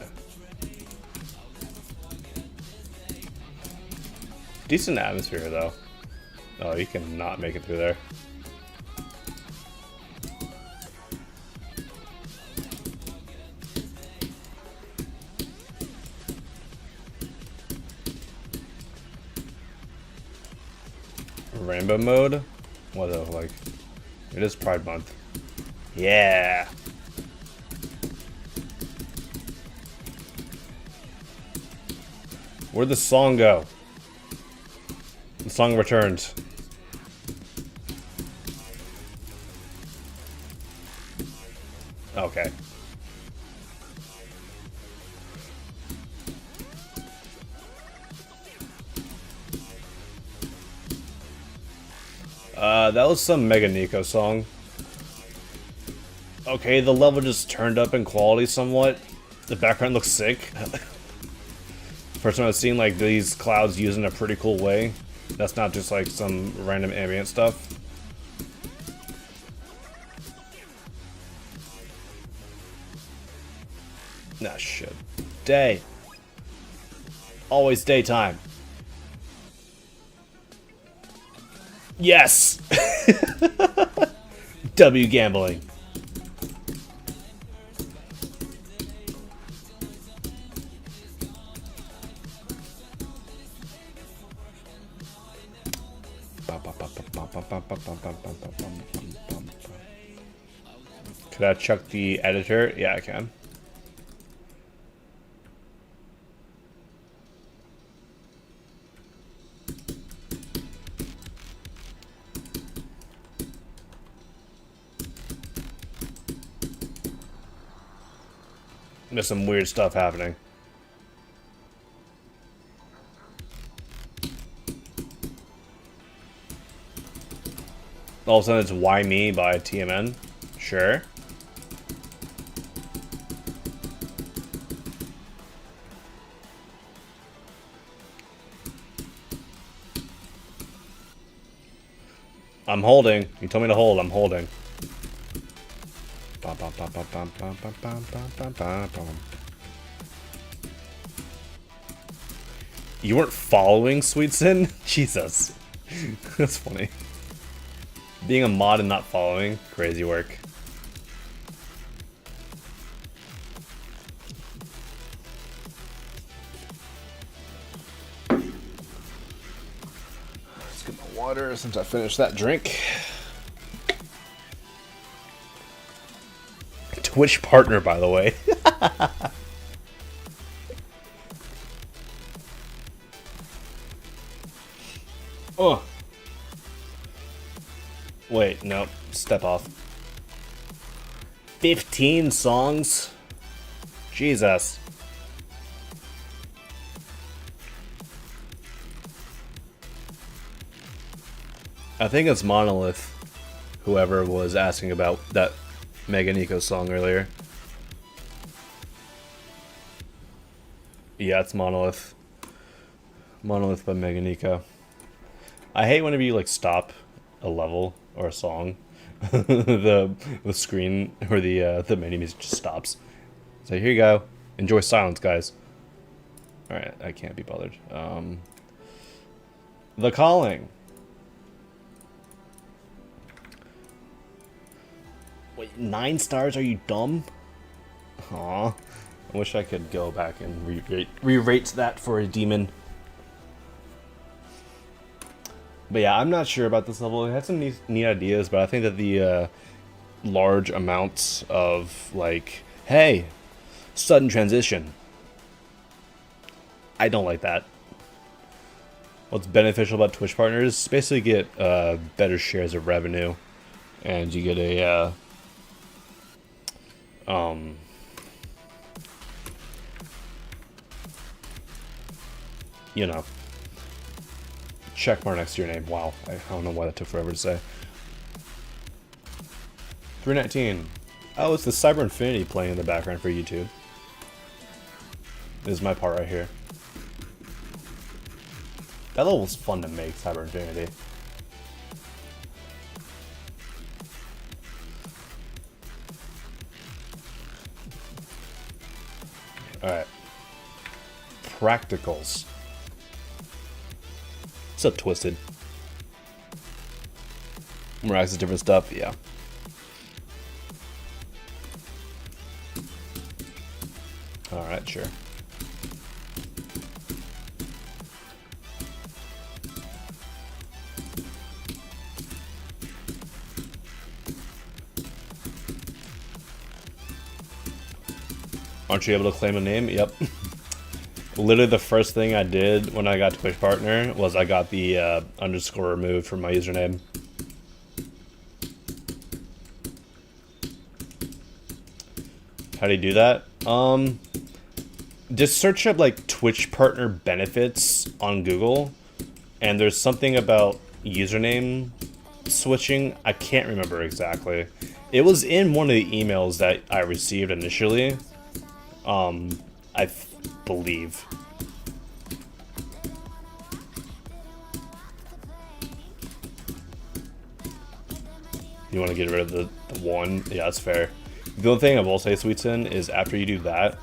Decent atmosphere, though. Oh, you cannot make it through there. Rainbow mode? What the like? It is Pride Month. Yeah. Where'd the song go? The song returned. Okay. That was some Mega Nico song. Okay, the level just turned up in quality somewhat. The background looks sick. First time I've seen like these clouds used in a pretty cool way. That's not just like some random ambient stuff. Nah, shit. Day. Always daytime. Yes! W gambling. Could I chuck the editor? Yeah, I can. There's some weird stuff happening. All of a sudden it's Why Me by TMN. Sure. I'm holding. You told me to hold. I'm holding. You weren't following Sweet Sin? Jesus. That's funny. Being a mod and not following, crazy work. Let's get my water since I finished that drink. Twitch partner, by the way. Oh. Wait, no. Step off. 15 songs? Jesus. I think it's Monolith. Whoever was asking about that Mega Nico song earlier. Yeah, it's Monolith. Monolith by Mega Nico. I hate whenever you like stop a level or a song, the screen or the menu music just stops. So here you go. Enjoy silence, guys. All right, I can't be bothered. The Calling. Wait, 9 stars? Are you dumb? Aw. I wish I could go back and re-rate that for a demon. But yeah, I'm not sure about this level. It had some neat ideas, but I think that the large amounts of, like, hey, sudden transition. I don't like that. What's beneficial about Twitch partners is basically get better shares of revenue. And you get a, you know, check mark next to your name. Wow, I don't know why that took forever to say. 319. Oh, it's the Cyber Infinity playing in the background for YouTube. This is my part right here. That level was fun to make, Cyber Infinity. Alright. Practicals. What's up, Twisted? More access to different stuff, yeah. Alright, sure. Aren't you able to claim a name? Yep. Literally the first thing I did when I got Twitch partner was I got the underscore removed from my username. How do you do that? Just search up like Twitch partner benefits on Google, and there's something about username switching. I can't remember exactly. It was in one of the emails that I received initially. I believe. You want to get rid of the one? Yeah, that's fair. The only thing I will say, Sweetson, is after you do that,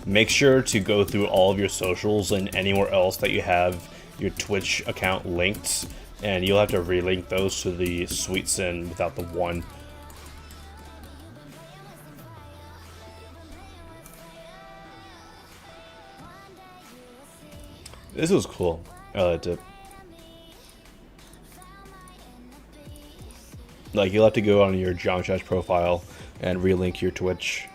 make sure to go through all of your socials and anywhere else that you have your Twitch account linked, and you'll have to relink those to the Sweet Sin without the one. This was cool. I liked it. Like, you'll have to go on your John Chat's profile and relink your Twitch.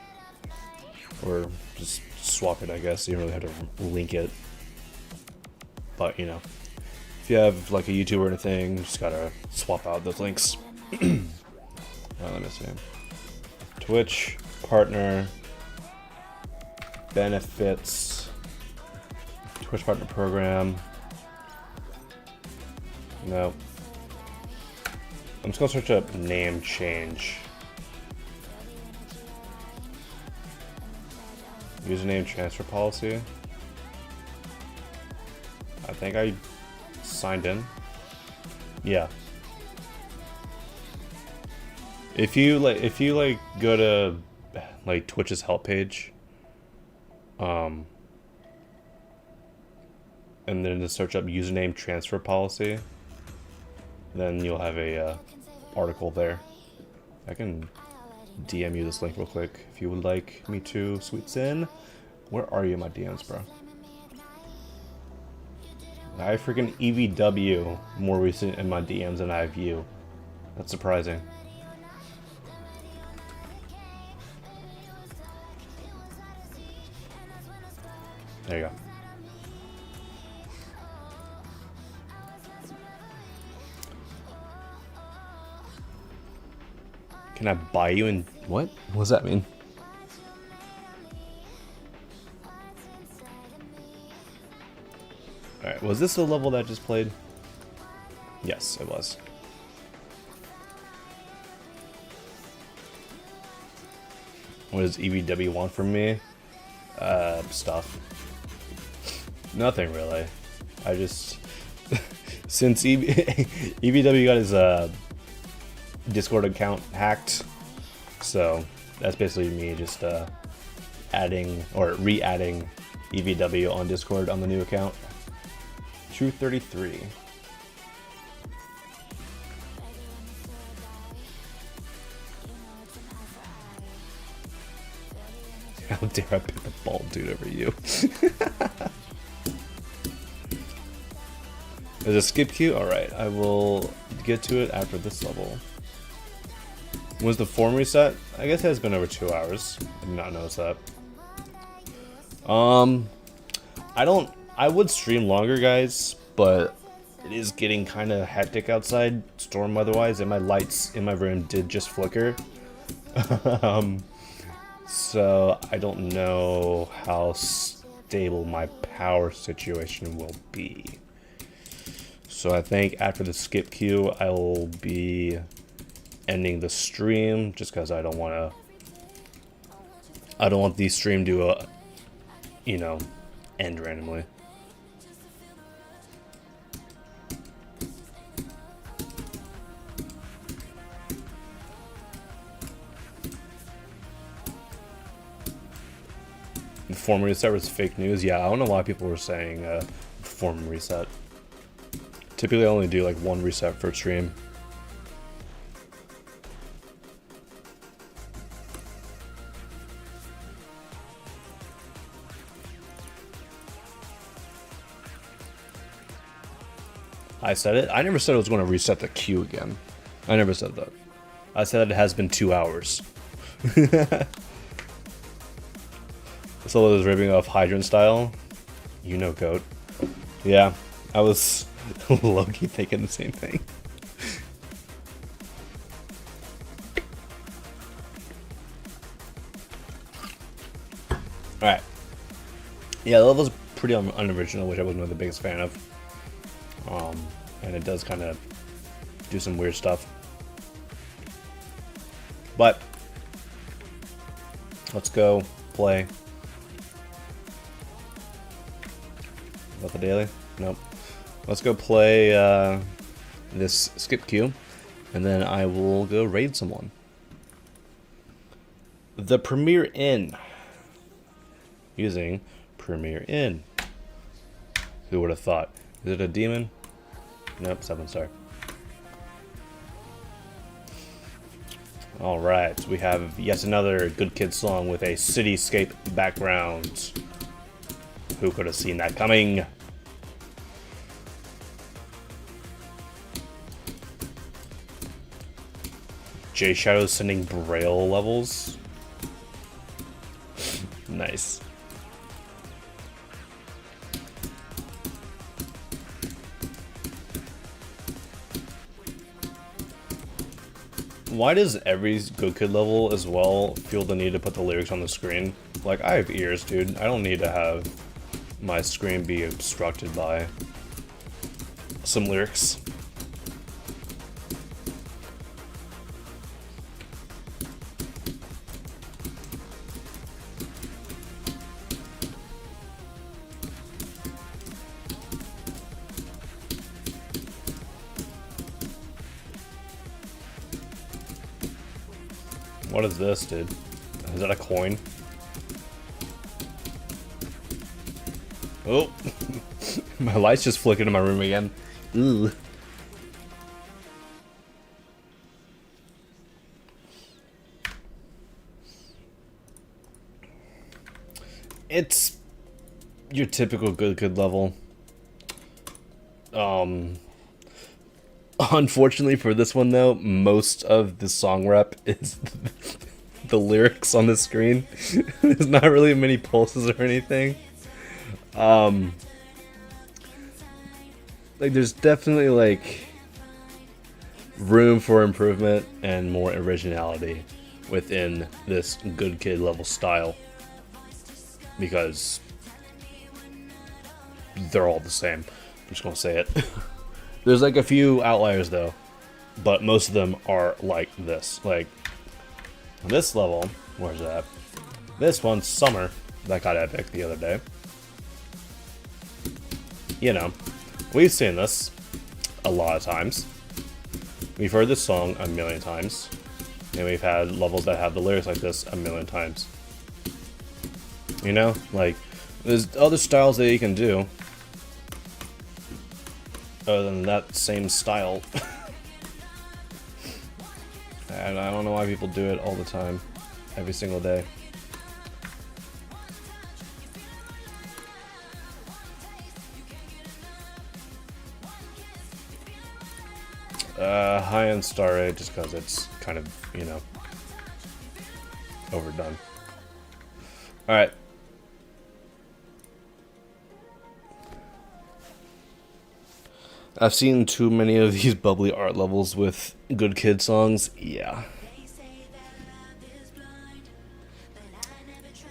Or just swap it, I guess. You don't really have to link it. But, you know, if you have like a YouTube or anything, you just gotta swap out those links. Let me see. Twitch, partner, benefits, Twitch partner program. No. I'm just gonna search up name change. Username transfer policy. I think I signed in. Yeah. If you go to like Twitch's help page, and then just search up username transfer policy, then you'll have a article there. I can DM you this link real quick if you would like me to. Sweet Sin, where are you in my DMs, bro? I freaking EVW more recent in my DMs than I have you. That's surprising. There you go. Can I buy you in... What? What does that mean? Alright, was this the level that I just played? Yes, it was. What does EVW want from me? Stuff. Nothing really. I just... Since EVW got his Discord account hacked, so that's basically me just adding or re-adding EVW on Discord on the new account. True 33. How dare I pick the bald dude over you? There's a skip queue? Alright, I will get to it after this level. Was the form reset? I guess it has been over 2 hours. I did not notice that. I would stream longer, guys, but it is getting kind of hectic outside, storm weather-wise, and my lights in my room did just flicker. So I don't know how stable my power situation will be. So I think after the skip queue, I will be ending the stream, just because I don't want the stream to, you know, end randomly. The form reset was fake news. Yeah, I don't know why people were saying form reset. Typically I only do like one reset for stream. I said it? I never said I was going to reset the queue again. I never said that. I said it has been 2 hours. So it was ripping off Hydrant style. You know, goat. Yeah, I was low-key thinking the same thing. Alright. Yeah, the level's pretty unoriginal, which I wasn't really the biggest fan of. And it does kind of do some weird stuff. But let's go play. About the daily? Nope. Let's go play this skip queue, and then I will go raid someone. The Premier Inn. using Premier In. Who would have thought? Is it a demon? Nope, 7-star. Alright, we have yet another Good Kid song with a cityscape background. Who could have seen that coming? J Shadow sending Braille levels. Nice. Why does every Good Kid level as well feel the need to put the lyrics on the screen? Like, I have ears, dude. I don't need to have my screen be obstructed by some lyrics. What is this, dude? Is that a coin? Oh! My lights just flickered in my room again. Ooh. It's your typical Good Kid level. Unfortunately for this one though, most of the song rep is the lyrics on the screen. There's not really many pulses or anything. Like there's definitely like room for improvement and more originality within this Good Kid level style, because they're all the same. I'm just gonna say it. There's like a few outliers though, but most of them are like this. Like this level, where's that? This one's Summer, that got epic the other day. You know, we've seen this a lot of times. We've heard this song a million times, and we've had levels that have the lyrics like this a million times. You know, like there's other styles that you can do other than that same style. And I don't know why people do it all the time, every single day. High-end star rate, just because it's kind of, you know, overdone. Alright. I've seen too many of these bubbly art levels with Good Kid songs. Yeah.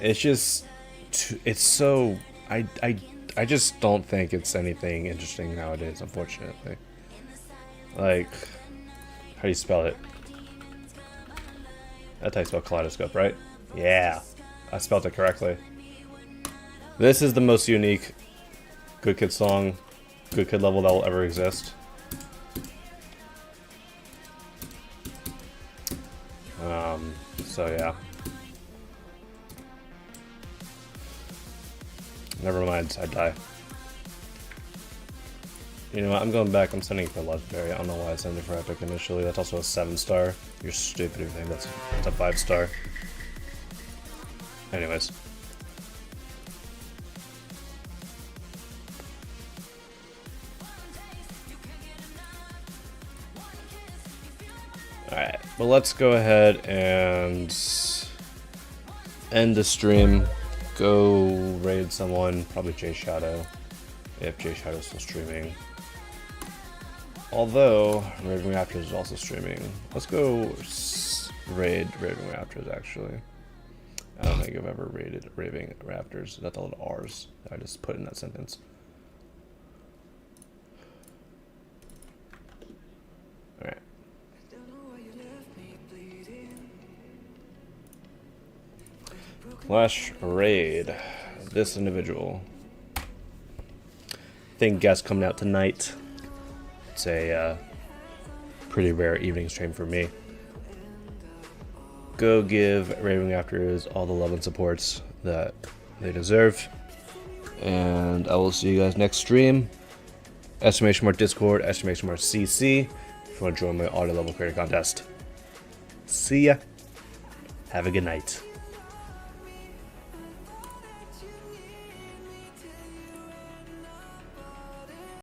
It's just, it's so, I just don't think it's anything interesting nowadays, unfortunately. Like, how do you spell it? That's how you spell kaleidoscope, right? Yeah, I spelled it correctly. This is the most unique Good Kid song, Good Kid level that will ever exist. So yeah. Never mind, I die. You know what, I'm going back, I'm sending it for legendary. I don't know why I sent it for epic initially. That's also a 7-star. You're stupid if you think that's a 5-star. Anyways. Alright, well let's go ahead and end the stream. Go raid someone, probably J Shadow, if J Shadow's still streaming. Although, Raving Raptors is also streaming. Let's go raid Raving Raptors, actually. I don't think I've ever raided Raving Raptors. That's all the R's that I just put in that sentence. Alright. Flash raid. This individual. Think guest coming out tonight. It's a pretty rare evening stream for me. Go give Raving Raptors all the love and supports that they deserve. And I will see you guys next stream. Estimation Mark Discord, Estimation Mark CC. If you want to join my auto level creator contest. See ya. Have a good night.